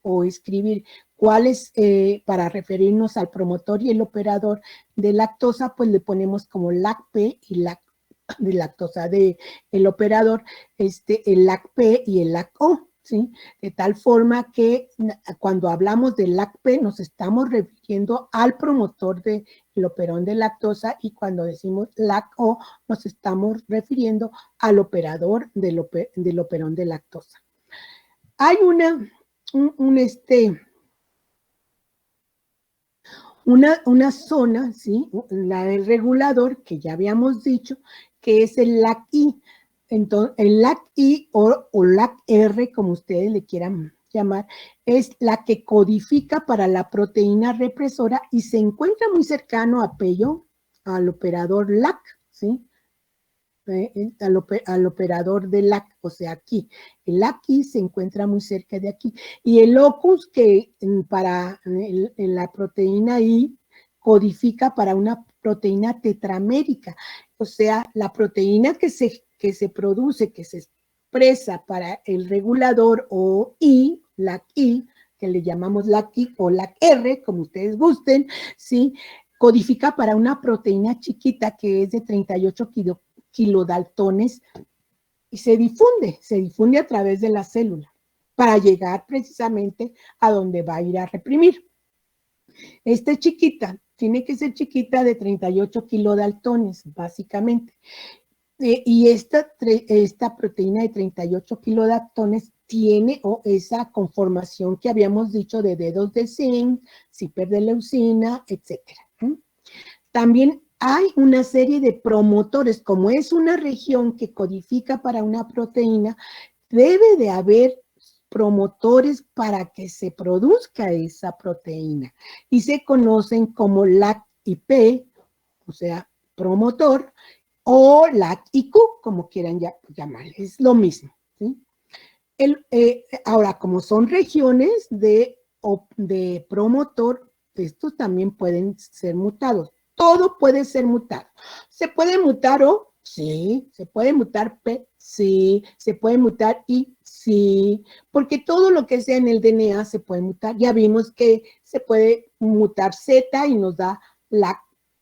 o escribir cuáles, para referirnos al promotor y el operador de lactosa, pues le ponemos como LAC-P y LAC de lactosa de el operador, el LAC-P y el LAC-O, ¿sí? De tal forma que cuando hablamos de LAC-P nos estamos refiriendo al promotor del operón de lactosa, y cuando decimos LAC-O nos estamos refiriendo al operador del operón de lactosa. Hay una zona, ¿sí? La del regulador, que ya habíamos dicho, que es el LAC-I. Entonces, el LAC-I o LAC-R, como ustedes le quieran llamar, es la que codifica para la proteína represora y se encuentra muy cercano a Pello, al operador LAC, ¿sí? Al operador de LAC, o sea, aquí. El LAC-I se encuentra muy cerca de aquí. Y el locus, que para la proteína I, codifica para una proteína tetramérica, o sea, la proteína que se produce, que se expresa para el regulador o I, LAC-I, que le llamamos LAC-I o LAC-R, como ustedes gusten, ¿sí? Codifica para una proteína chiquita que es de 38 kilodaltones y se difunde a través de la célula para llegar precisamente a donde va a ir a reprimir. Esta chiquita, tiene que ser chiquita de 38 kilodaltones, básicamente. Y esta proteína de 38 kilodaltones tiene esa conformación que habíamos dicho de dedos de zinc, zíper de leucina, etc. También hay una serie de promotores, como es una región que codifica para una proteína, debe de haber promotores para que se produzca esa proteína y se conocen como LAC-IP, o sea, promotor, o LAC-IQ, como quieran llamar, es lo mismo, ¿sí? Ahora, como son regiones de promotor, estos también pueden ser mutados. Todo puede ser mutado. ¿Se puede mutar O? Sí. ¿Se puede mutar P? Sí. ¿Se puede mutar I? Sí. Porque todo lo que sea en el DNA se puede mutar. Ya vimos que se puede mutar Z y nos da LAC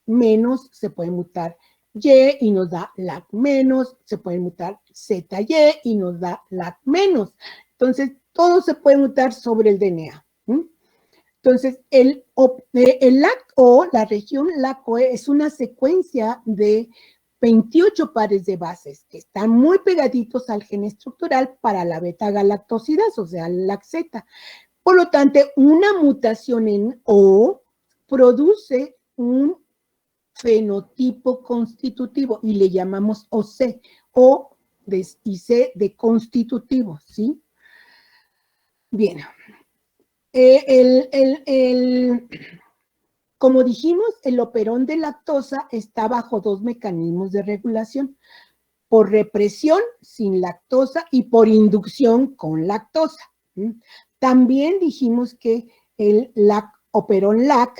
menos, se puede mutar Y y nos da LAC menos, se puede mutar ZY y nos da LAC menos. Entonces, todo se puede mutar sobre el DNA. Entonces, el LAC-O, la región LAC-O, es una secuencia de 28 pares de bases que están muy pegaditos al gen estructural para la beta-galactosidasa, o sea, LAC-Z. Por lo tanto, una mutación en O produce un fenotipo constitutivo y le llamamos OC, O y C de constitutivo, ¿sí? Bien. Como dijimos, el operón de lactosa está bajo dos mecanismos de regulación: por represión sin lactosa y por inducción con lactosa. También dijimos que el operón LAC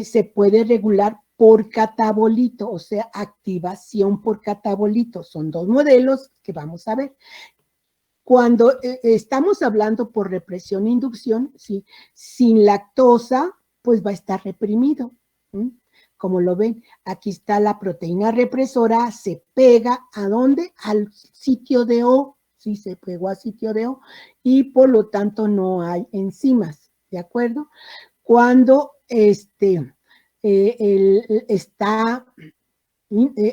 se puede regular por catabolito, o sea, activación por catabolito. Son dos modelos que vamos a ver. Cuando estamos hablando por represión e inducción, ¿sí? Sin lactosa, pues va a estar reprimido. Como lo ven, aquí está la proteína represora, se pega ¿a dónde? Al sitio de O, ¿sí? Se pegó al sitio de O y por lo tanto no hay enzimas, ¿de acuerdo? Cuando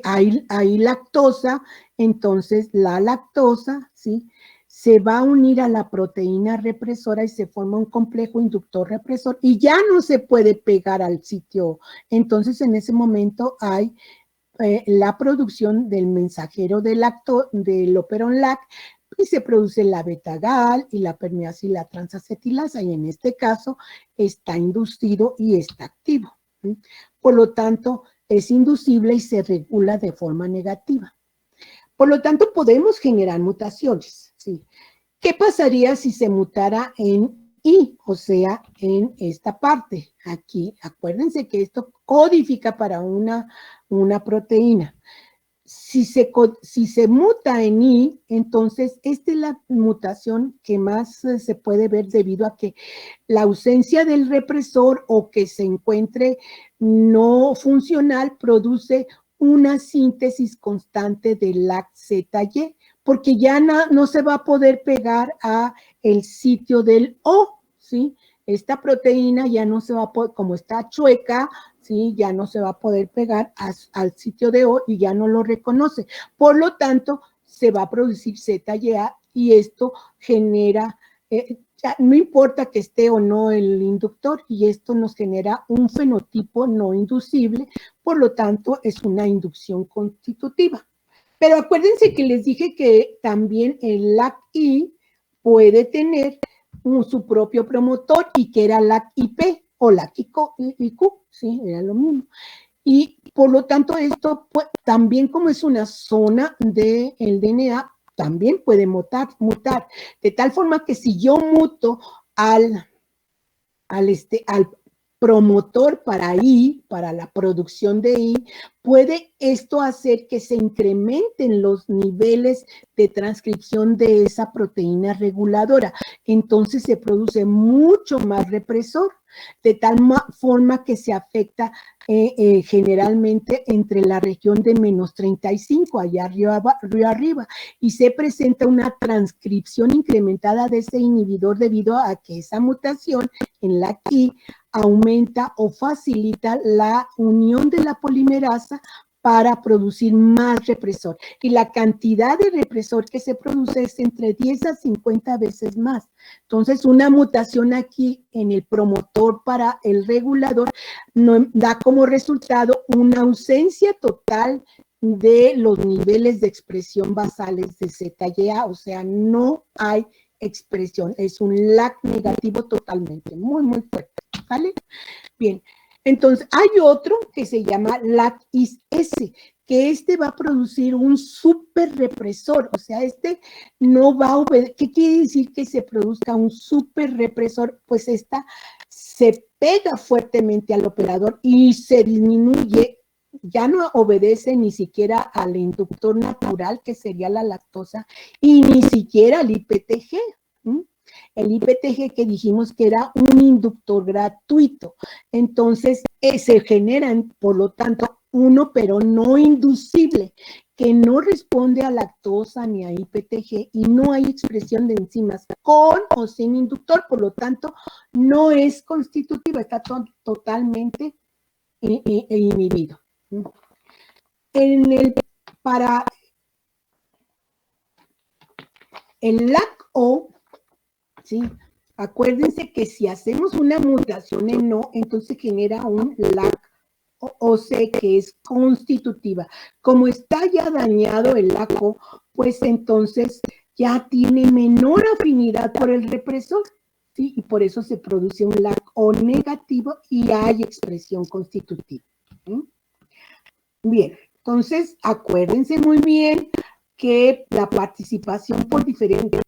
hay lactosa, entonces la lactosa, ¿sí? Se va a unir a la proteína represora y se forma un complejo inductor-represor y ya no se puede pegar al sitio. Entonces, en ese momento hay la producción del mensajero del operón LAC y se produce la beta-gal y la permeacila transacetilasa, y en este caso está inducido y está activo. Por lo tanto, es inducible y se regula de forma negativa. Por lo tanto, podemos generar mutaciones, ¿sí? ¿Qué pasaría si se mutara en I? O sea, en esta parte, aquí. Acuérdense que esto codifica para una proteína. Si se muta en I, entonces esta es la mutación que más se puede ver debido a que la ausencia del represor o que se encuentre no funcional produce una síntesis constante de LAC-ZY, porque ya no se va a poder pegar a el sitio del O, ¿sí? Esta proteína ya no se va a poder, como está chueca, ¿sí? Ya no se va a poder pegar al sitio de O y ya no lo reconoce. Por lo tanto, se va a producir ZYA y esto genera, ya no importa que esté o no el inductor, y esto nos genera un fenotipo no inducible, por lo tanto, es una inducción constitutiva. Pero acuérdense que les dije que también el LAC-I puede tener su propio promotor y que era LAC-IP o LAC-IQ, ¿sí? Era lo mismo. Y por lo tanto esto también, como es una zona del DNA, también puede mutar, de tal forma que si yo muto al promotor para I, para la producción de I, puede esto hacer que se incrementen los niveles de transcripción de esa proteína reguladora. Entonces se produce mucho más represor, de tal forma que se afecta generalmente entre la región de -35, allá arriba, y se presenta una transcripción incrementada de ese inhibidor debido a que esa mutación en la QI aumenta o facilita la unión de la polimerasa para producir más represor. Y la cantidad de represor que se produce es entre 10 a 50 veces más. Entonces, una mutación aquí en el promotor para el regulador da como resultado una ausencia total de los niveles de expresión basales de ZYA, o sea, no hay expresión, es un LAC negativo totalmente, muy, muy fuerte, ¿vale? Bien, entonces hay otro que se llama LAC-IS-S, que este va a producir un super represor, o sea, este no va a obedecer. ¿Qué quiere decir que se produzca un super represor? Pues esta se pega fuertemente al operador y se disminuye, ya no obedece ni siquiera al inductor natural, que sería la lactosa, y ni siquiera al IPTG. El IPTG que dijimos que era un inductor gratuito. Entonces, se generan, por lo tanto, uno, pero no inducible, que no responde a lactosa ni a IPTG y no hay expresión de enzimas con o sin inductor, por lo tanto, no es constitutiva, está totalmente inhibido. Para el LAC-O, ¿sí? Acuérdense que si hacemos una mutación en O, entonces genera un LAC-OC que es constitutiva. Como está ya dañado el LAC-O, pues entonces ya tiene menor afinidad por el represor, ¿sí? Y por eso se produce un LAC-O negativo y hay expresión constitutiva. ¿Sí? Bien, entonces acuérdense muy bien que la participación por diferentes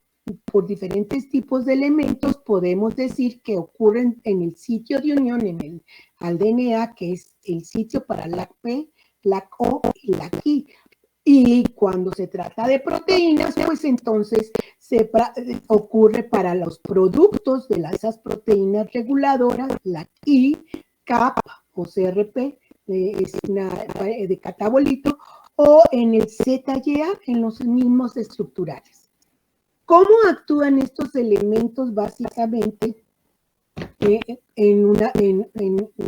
tipos de elementos podemos decir que ocurren en el sitio de unión al DNA, que es el sitio para LAC-P, LAC-O y LAC-I. Y cuando se trata de proteínas, pues entonces ocurre para los productos de esas proteínas reguladoras, LAC-I, CAP o CRP, es de catabolito, o en el ZYA, en los mismos estructurales. ¿Cómo actúan estos elementos básicamente en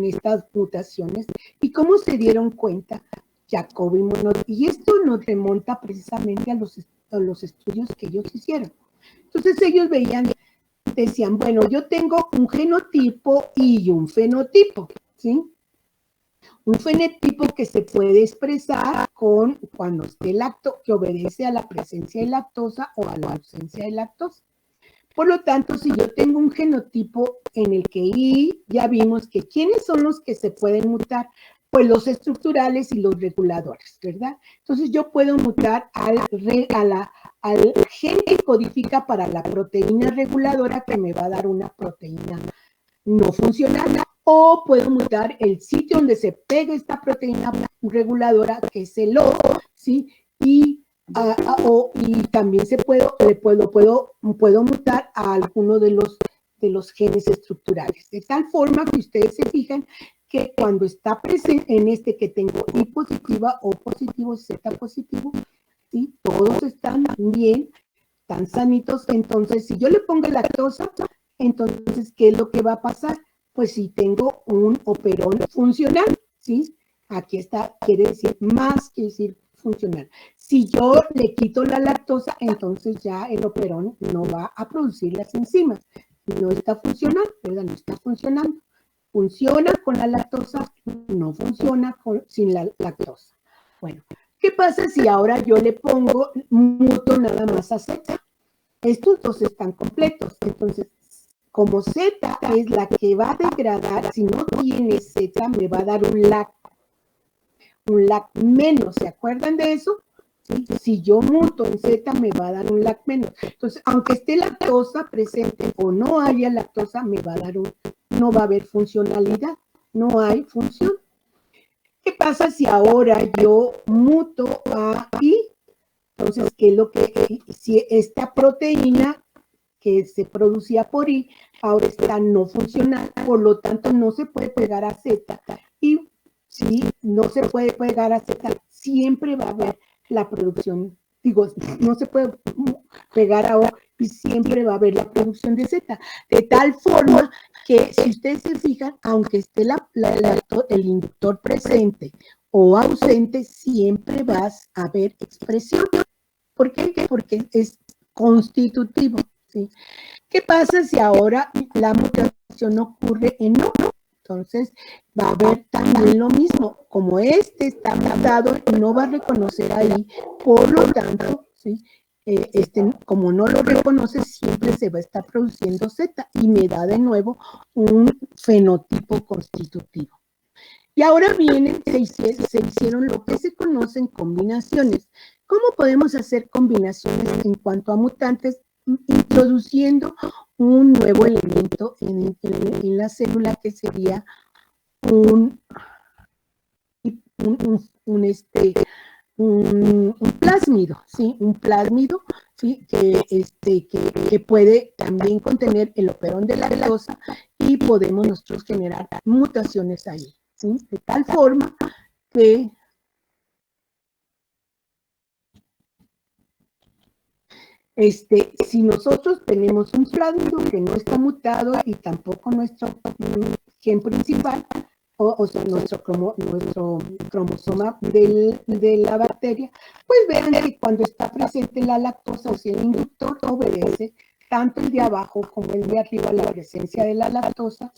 estas mutaciones? ¿Y cómo se dieron cuenta Jacob y Monod? Y esto nos remonta precisamente a los estudios que ellos hicieron. Entonces ellos decían, bueno, yo tengo un genotipo y un fenotipo, ¿sí? un fenotipo que se puede expresar con cuando esté que obedece a la presencia de lactosa o a la ausencia de lactosa. Por lo tanto, si yo tengo un genotipo en el que ya vimos que ¿quiénes son los que se pueden mutar? Pues los estructurales y los reguladores, ¿verdad? Entonces yo puedo mutar al gen que codifica para la proteína reguladora que me va a dar una proteína no funcional, o puedo mutar el sitio donde se pega esta proteína reguladora, que es el O, ¿sí? Y también puedo mutar a alguno de los genes estructurales, de tal forma que ustedes se fijan que cuando está presente en este que tengo I positiva, O positivo, Z positivo, ¿sí? Todos están bien, están sanitos. Entonces, si yo le pongo lactosa, entonces, ¿qué es lo que va a pasar? Pues si tengo un operón funcional, ¿sí? Aquí está, quiere decir más que decir funcional. Si yo le quito la lactosa, entonces ya el operón no va a producir las enzimas. No está funcionando, ¿verdad? No está funcionando. Funciona con la lactosa, no funciona sin la lactosa. Bueno, ¿qué pasa si ahora yo le pongo muto nada más a Z? Estos dos están completos, entonces como Z es la que va a degradar, si no tiene Z me va a dar un LAC menos, ¿se acuerdan de eso? ¿Sí? Si yo muto en Z me va a dar un LAC menos. Entonces, aunque esté lactosa presente o no haya lactosa, me va a dar no va a haber funcionalidad, no hay función. ¿Qué pasa si ahora yo muto a I? Entonces, ¿qué es lo que, si esta proteína que se producía por I, ahora está no funcional, por lo tanto no se puede pegar a Z, y si no se puede pegar a Z, siempre va a haber la producción, no se puede pegar a O, y siempre va a haber la producción de Z, de tal forma que si ustedes se fijan, aunque esté el inductor presente o ausente, siempre vas a ver expresión. ¿Por qué? Porque es constitutivo, ¿sí? ¿Qué pasa si ahora la mutación ocurre en O? Entonces va a haber también lo mismo. Como este está mutado, no va a reconocer ahí, por lo tanto, ¿sí? Como no lo reconoce, siempre se va a estar produciendo Z y me da de nuevo un fenotipo constitutivo. Y ahora se hicieron lo que se conocen combinaciones. ¿Cómo podemos hacer combinaciones en cuanto a mutantes? Introduciendo un nuevo elemento en la célula que sería un plásmido, ¿sí? Un plásmido, ¿sí? Que puede también contener el operón de la lactosa y podemos nosotros generar mutaciones ahí, ¿sí? De tal forma que si nosotros tenemos un plásmido que no está mutado y tampoco nuestro gen principal, o sea, nuestro cromosoma de la bacteria, pues vean que cuando está presente la lactosa, o sea, el inductor obedece tanto el de abajo como el de arriba a la presencia de la lactosa,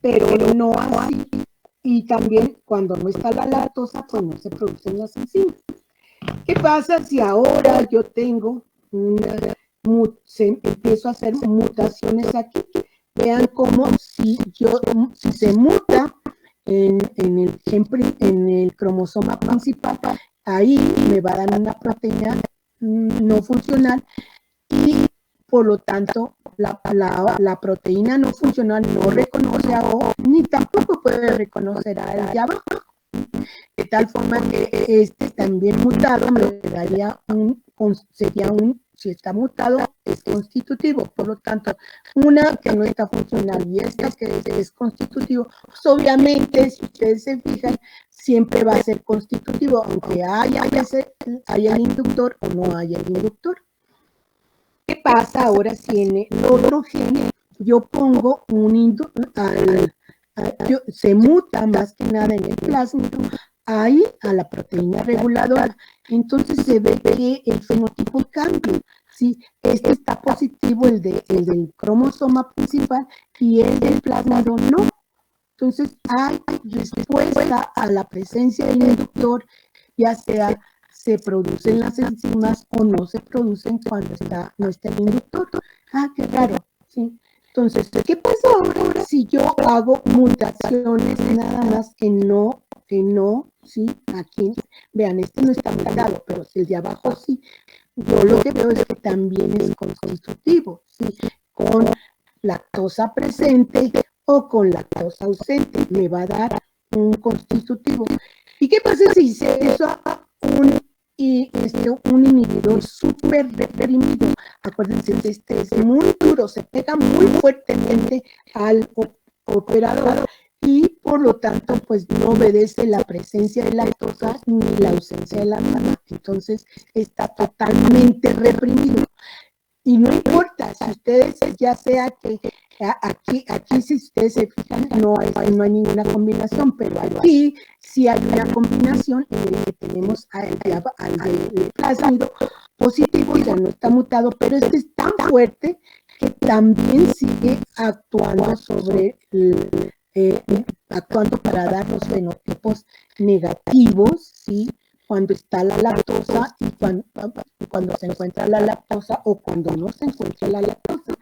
pero no así. Y también cuando no está la lactosa, pues no se producen las enzimas. ¿Qué pasa si ahora yo tengo empiezo a hacer mutaciones aquí? Vean cómo si se muta en el cromosoma principal, ahí me va a dar una proteína no funcional y por lo tanto la proteína no funcional no reconoce a O ni tampoco puede reconocer a el de abajo. De tal forma que también mutado me daría si está mutado, es constitutivo. Por lo tanto, una que no está funcional y esta que es constitutivo, pues obviamente, si ustedes se fijan, siempre va a ser constitutivo, aunque haya el inductor o no haya el inductor. ¿Qué pasa ahora si en el otro gen yo pongo se muta más que nada en el plásmido ahí a la proteína reguladora? Entonces se ve que el fenotipo cambia, ¿sí? Está positivo el del cromosoma principal y el del plásmido no. Entonces hay respuesta a la presencia del inductor, ya sea se producen las enzimas o no se producen cuando no está el inductor. Qué raro, ¿sí? Entonces, ¿qué pasa ahora si yo hago mutaciones nada más que no, ¿sí? Aquí, vean, este no está mutado, pero si el de abajo sí, yo lo que veo es que también es constitutivo, ¿sí? Con lactosa presente o con lactosa ausente, me va a dar un constitutivo. ¿Y qué pasa si se usa un inhibidor súper reprimido? Acuérdense, este es muy duro, se pega muy fuertemente al operador y por lo tanto pues no obedece la presencia de lactosa ni la ausencia de la misma. Entonces está totalmente reprimido. Y no importa, si ustedes, ya sea que aquí si ustedes se fijan, no hay ninguna combinación, pero aquí sí hay una combinación en la que tenemos al plásmido positivo, ya no está mutado, pero este es tan fuerte que también sigue actuando sobre actuando para dar los fenotipos negativos, ¿sí? Cuando está la lactosa y cuando se encuentra la lactosa o cuando no se encuentra la lactosa.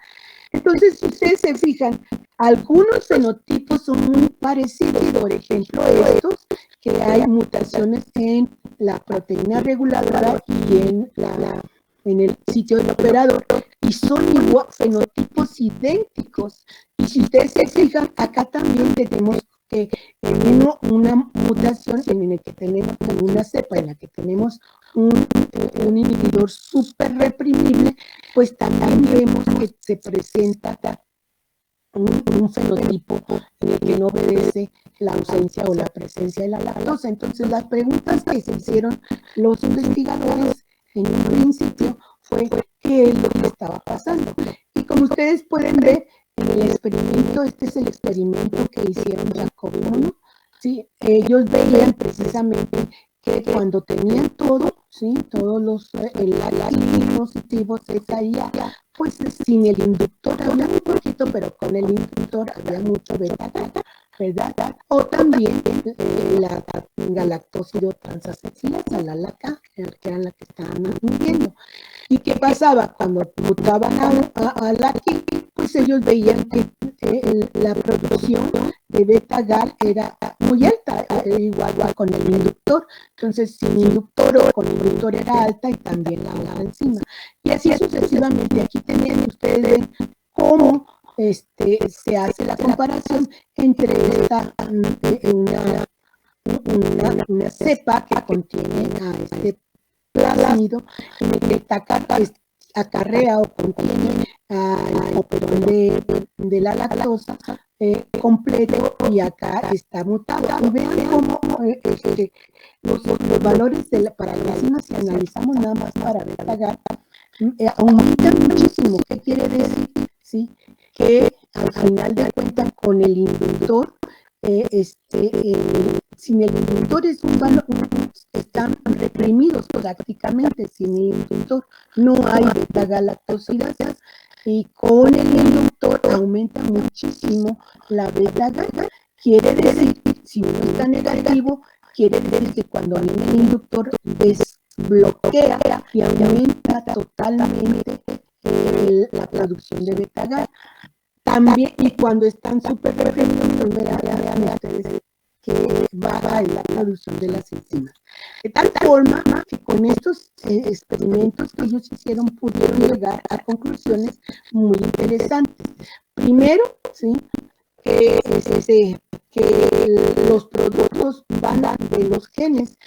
Entonces, si ustedes se fijan, algunos fenotipos son muy parecidos, por ejemplo, estos, que hay mutaciones en la proteína reguladora y en el sitio del operador, y son igual, fenotipos idénticos. Y si ustedes se fijan, acá también tenemos una mutación en la que tenemos una cepa en la que tenemos un inhibidor súper reprimible, pues también vemos que se presenta un fenotipo en el que no obedece la ausencia o la presencia de la lactosa. Entonces, las preguntas que se hicieron los investigadores en un principio fue qué es lo que estaba pasando. Y como ustedes pueden ver en el experimento, este es el experimento que hicieron Jacob y Monod, ¿sí? Ellos veían precisamente que cuando tenían todo, ¿sí? Todos los positivos, esa IA, pues sin el inductor había muy poquito, pero con el inductor había mucho beta-galactosidad, ¿verdad? O también la galactósido transacetylasa, la LACA, que era la que estaban midiendo. ¿Y qué pasaba? Cuando mutaban a la ACI, pues ellos veían que la producción de beta-gal era muy alta, igual con el inductor. Entonces, sin inductor o con inductor era alta y también la enzima. Y así sucesivamente. Aquí ustedes ven cómo se hace la comparación entre una cepa que contiene a este plásmido en el que acarrea o contiene el operón de la lactosa completo, y acá está mutado. Y vean cómo los valores para la enzima, si analizamos nada más para beta-gal, aumentan muchísimo. ¿Qué quiere decir? ¿Sí? Que al final de cuentas con el inductor, sin el inductor es un valor, están reprimidos prácticamente. Sin el inductor no hay beta-galactosidasa, y con el inductor aumenta muchísimo la beta-gal. Quiere decir, si uno está negativo, quiere decir que cuando viene el inductor desbloquea y aumenta totalmente la producción de beta-gal. También, y cuando están súper reprimidos, pues vean ustedes que baja la producción de las enzimas. De tal forma que con estos experimentos que ellos hicieron pudieron llegar a conclusiones muy interesantes. Primero, ¿sí? que los productos van de los genes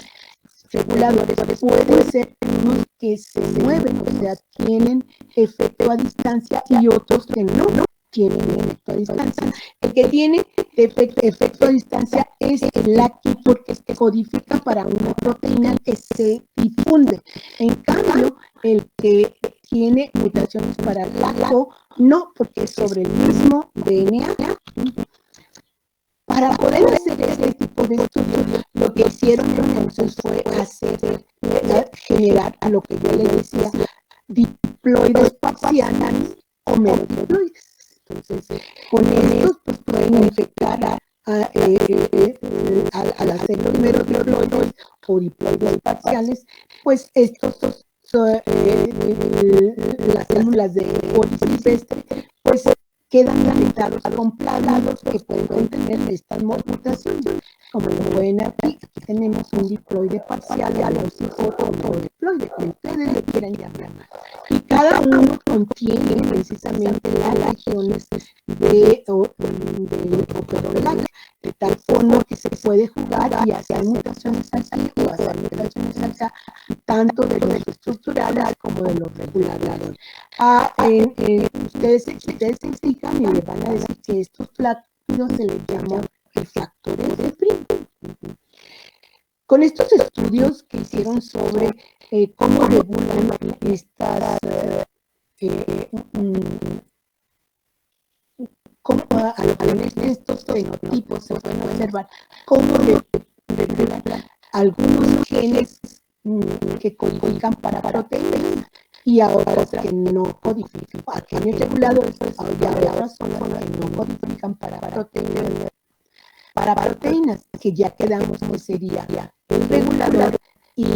reguladores pueden ser unos que se mueven, o sea, tienen efecto a distancia, y otros que no tienen efecto a distancia. El que tiene efecto a distancia es el LACI, porque se codifica para una proteína que se difunde. En cambio, el que tiene mutaciones para LACO, no, porque es sobre el mismo DNA. Para poder hacer este tipo de estudios, lo que hicieron entonces fue generar a lo que yo les decía, diploides parciales o merodiploides. Entonces, con estos pues pueden infectar al hacer los meros diploides o diploides parciales, pues estos las células de polisilvestre pues quedan limitados con planos que pueden contener estas mutaciones. Como lo pueden aquí tenemos un diploide parcial, o diploide, como ustedes le quieran llamar. Y cada uno contiene precisamente las regiones del operolac, de tal forma que se puede jugar y hacer mutaciones así o hacer mutaciones acá, tanto de los estructurales como de los regulares. Ustedes se fijan y le van a decir que estos plástidos se les llaman factores de Prim. Con estos estudios que hicieron sobre cómo regulan estas estos fenotipos, se pueden observar cómo regulan algunos genes que codifican para proteínas y ahora que no codifican, genes reguladores, y ahora son los que no codifican para proteínas, que ya quedamos que sería el regulador y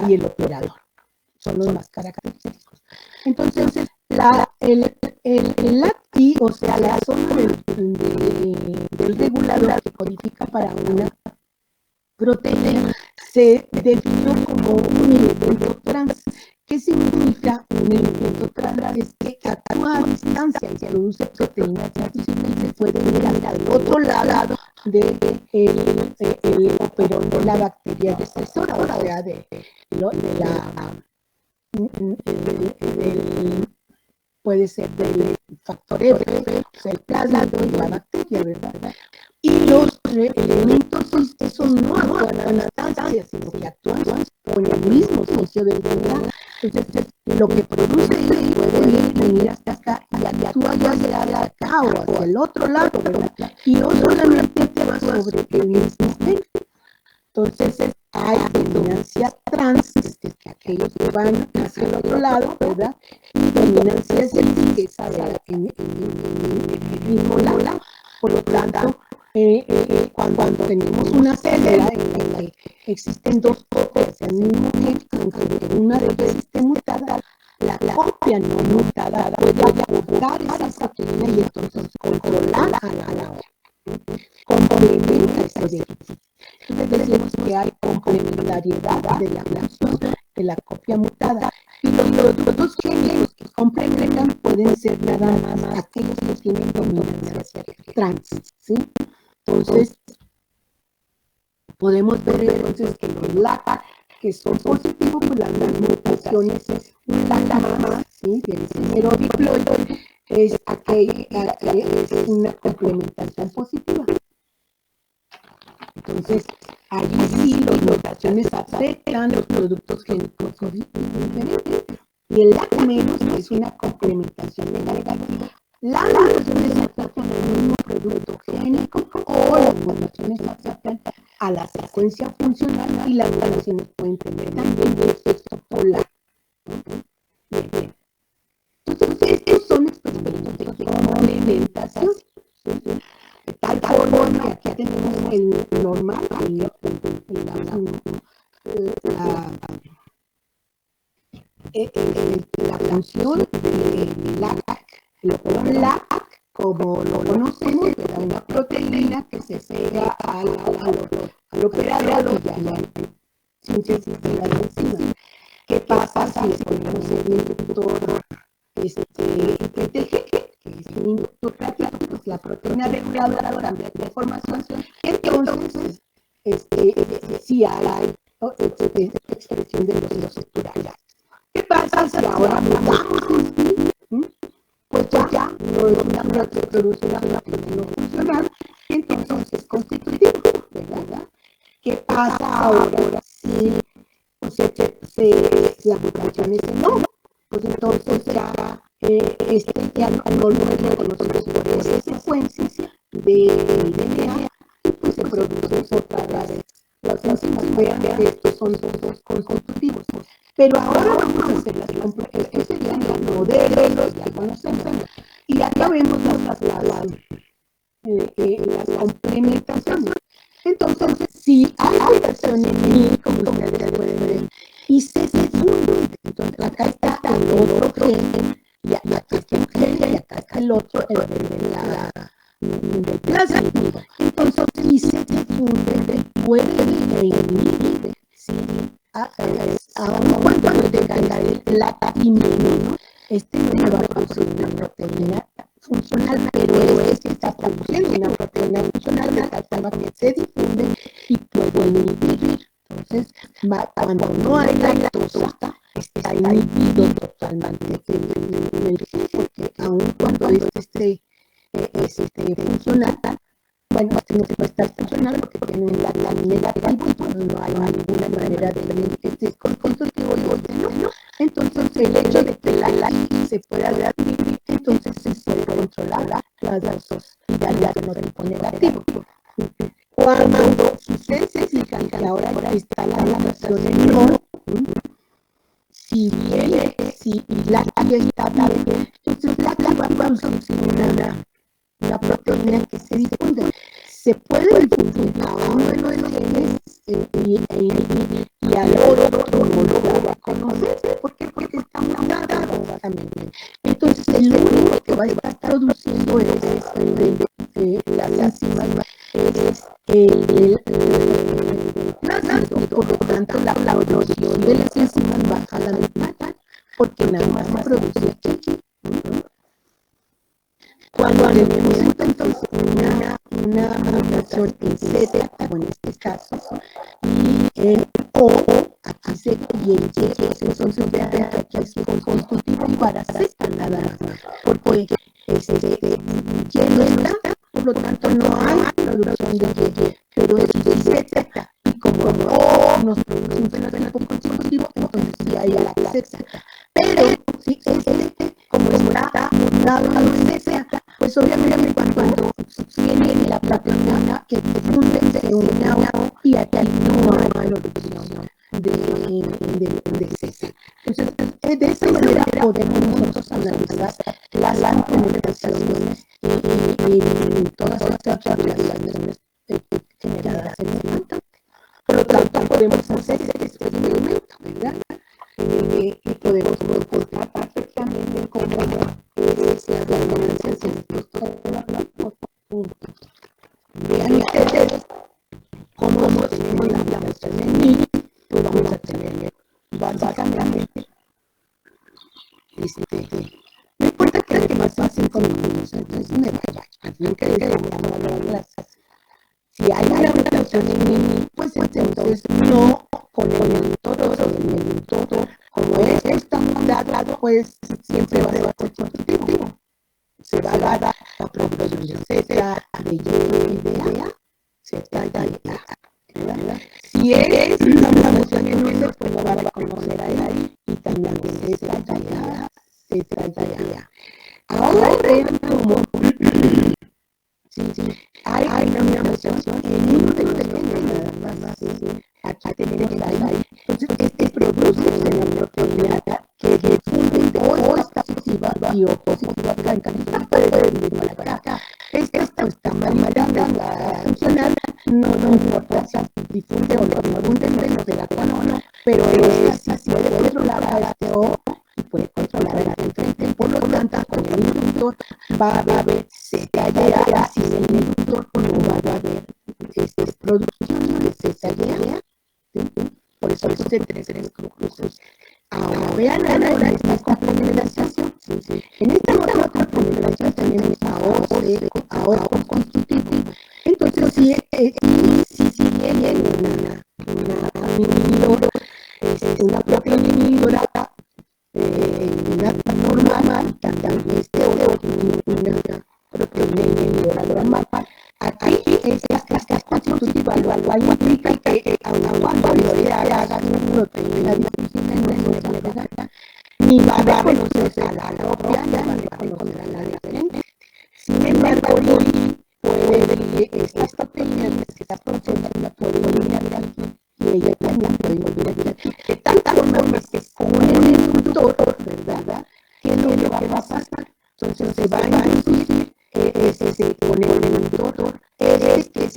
el operador. Son los más característicos. Entonces, el ACTI, o sea, la zona del regulador que codifica para una proteína, se definió como un elemento trans. ¿Qué significa un elemento trans? Es que actúa a distancia y produce proteínas transiciones y se puede ir al otro lado del operón de la bacteria recesora, o sea, puede ser del factor F, o sea, el plasmido y la bacteria, ¿verdad? Y los elementos estos no actúan a distancia, sino que actúan por el mismo sitio del DNA. Entonces, lo que produce ahí puede venir hasta acá y actúa ya sea de acá o hacia el otro lado, ¿verdad? Y no solamente te va sobre el mismo gen. Entonces, hay dominancia trans, que aquellos que van hacia el otro lado, ¿verdad? Y dominancia cis, que es en el mismo lado. Por lo tanto, cuando tenemos una célula en la que existen dos copias del mismo gen, aunque una de ellas esté mutada, la copia no mutada puede aportar esa proteína y entonces controlar a la otra. Complementa ese déficit. Entonces decimos que hay complementariedad de la función de la copia mutada. Y los productos químicos que complementan pueden ser nada más aquellos que tienen dominancia trans, ¿sí? Entonces, podemos ver entonces que los LACA, que son positivos, pues las mutaciones es un LACA más, ¿sí? El primero diploide es una complementación positiva. Entonces, allí sí las mutaciones afectan los productos génicos diferentes. Y el LAC menos es una complementación negativa. Las mutaciones afectan al mismo producto génico o las mutaciones afectan a la secuencia funcional y las mutaciones pueden tener también efecto polar. Bien. Entonces, estos son experimentos de complementación. De tal forma que aquí tenemos el normal, la función del LAC. El LAC, como lo conocemos, es una proteína que se pega al operador y ya no hay síntesis de la enzima. ¿Qué pasa si le ponemos el inductor PTG, que es un inductor práctico? Pues la proteína reguladora cambia de formación, entonces sí hay expresión de los estructurales. ¿Qué pasa si ahora mutamos en sí? Pues ya no es una célula que produce una proteína no funcional, entonces es constitutivo, ¿verdad? ¿Qué pasa ahora si la mutación es no? Pues entonces ya ya no lo reconocemos por esa secuencia de DNA y pues se producen otra vez las enzimas. Vean que estos son dos constitutivos. Pero ahora vamos a hacer estos serían los modelos, ya conocemos. Y acá vemos las alimentación. Entonces, si hay mutación en mí, como ustedes pueden ver, y se difunde, entonces acá está el otro gen, y acá está un gen, y acá está el otro, el del plásmido. Entonces, y se difunde, puede venir, ¿sí? Aún cuando tenga el platinio, no va a producir una proteína funcional, pero que está produciendo una proteína funcional de tal forma que se difunde y puede inhibir. Entonces, cuando no hay lactosa, está inhibido totalmente el gen, porque aun cuando esté funcional, bueno, no está funcional porque tiene un lactal negativo, entonces no hay ninguna manera de constructivo y ¿no? Entonces, el hecho de que la lactis se pueda readquirir, entonces se puede controlar las dosis y darle a tipo negativo. Cuando ustedes se fijan que ahora está la mutación en no, si la está bien, entonces la va a producir una proteína que se difunde. Se puede difundir a uno de los genes y al otro no lo va a conocer. ¿Por qué? Porque está mutado también. Entonces, el único que va a estar produciendo las enzimas es el plásmido. Por lo tanto, la producción de las enzimas baja la mitad, porque nada más se produce aquí. Cuando tenemos entonces una mutación en Z, como en este caso, y en O, aquí se pierde, entonces vean que aquí es constitutivo para Z nada más, porque Y no está, por lo tanto no hay producción de Y, pero es de Z, y como O nos produce un fenotipo constitutivo, entonces sí hay la Z. Pero si como está mutado en Z, pues obviamente cuando tiene la proteína que difunde de una O y aquí no hay producción de Z. Entonces, de esa manera podemos nosotros analizar las implementaciones en todas estas regulaciones generadas en el planta. Por lo tanto, podemos hacer este experimento, ¿verdad? Y podemos encontrar perfectamente cómo se organizan estos puntos. Vean ustedes cómo tenemos la inflamación en mí, pues vamos a tener básicamente no importa que más fácil con los entonces me vaya, nunca les llamamos a las si hay una mutación en mí, pues entonces no con el todo, como está mutado, pues siempre va a ser constitutivo. Se va a dar la producción de Z, de Y, de A, Z y A. Si es una mutación en S, pues lo va a reconocer ahí y también de Z y A, Z y A. Ahora vean cómo hay una mutación en uno de los genes nada más. Aquí tenemos ahí. Entonces, produce una proteína que difunde o está positiva y o positiva blanca. No puede venir para acá. Esta está malita, la funcional, no importa si difunde o no difunde, no se da cuenta, pero esta sí puede controlar a este O y puede controlar a la enfrente. Por lo tanto, con el inhibidor va a haber ZYA, si el inhibidor no va a haber producción de ZYA. Por eso se tres grupos. Ahora vean ahora esta complementación. En esta otra complementación tenemos a O constitutivo. Entonces, si viene un inhibidor, una proteína inhibidora normal, también una proteína inhibidora normal. Aquí es la constitutiva, lo cual implica que aun cuando se haga una proteína difícil en nuestra garganta, ni va a reconocer a la propia, ni va a reconocer a la diferente. Sin embargo, puede estas proteínas que está produciendo puede venir aquí y ella también puede volver a aquí. De tal forma que con el inductor, ¿verdad? ¿Qué es lo que va a pasar? Entonces se va a inducir, se pone el inductor, que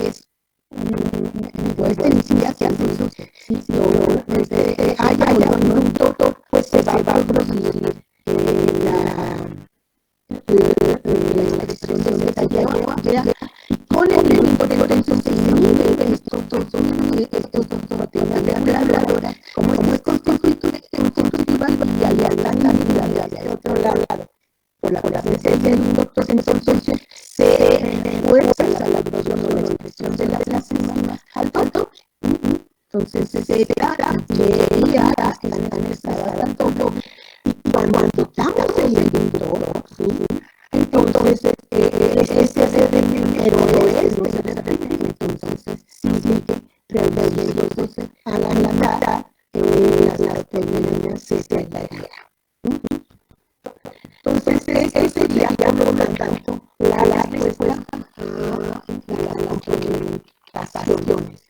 presencia del inducto, pues entonces se refuerza la duración o la expresión de las enzimas al doble. Entonces Z llegaría hasta la expresada al doble. Y cuando quitamos el inductor, entonces ese se reprime, pero este no se reprime. Entonces sigue reduciéndose a la mitad las proteínas Z y R. Entonces, ese sería, por lo tanto, la respuesta a las complementaciones.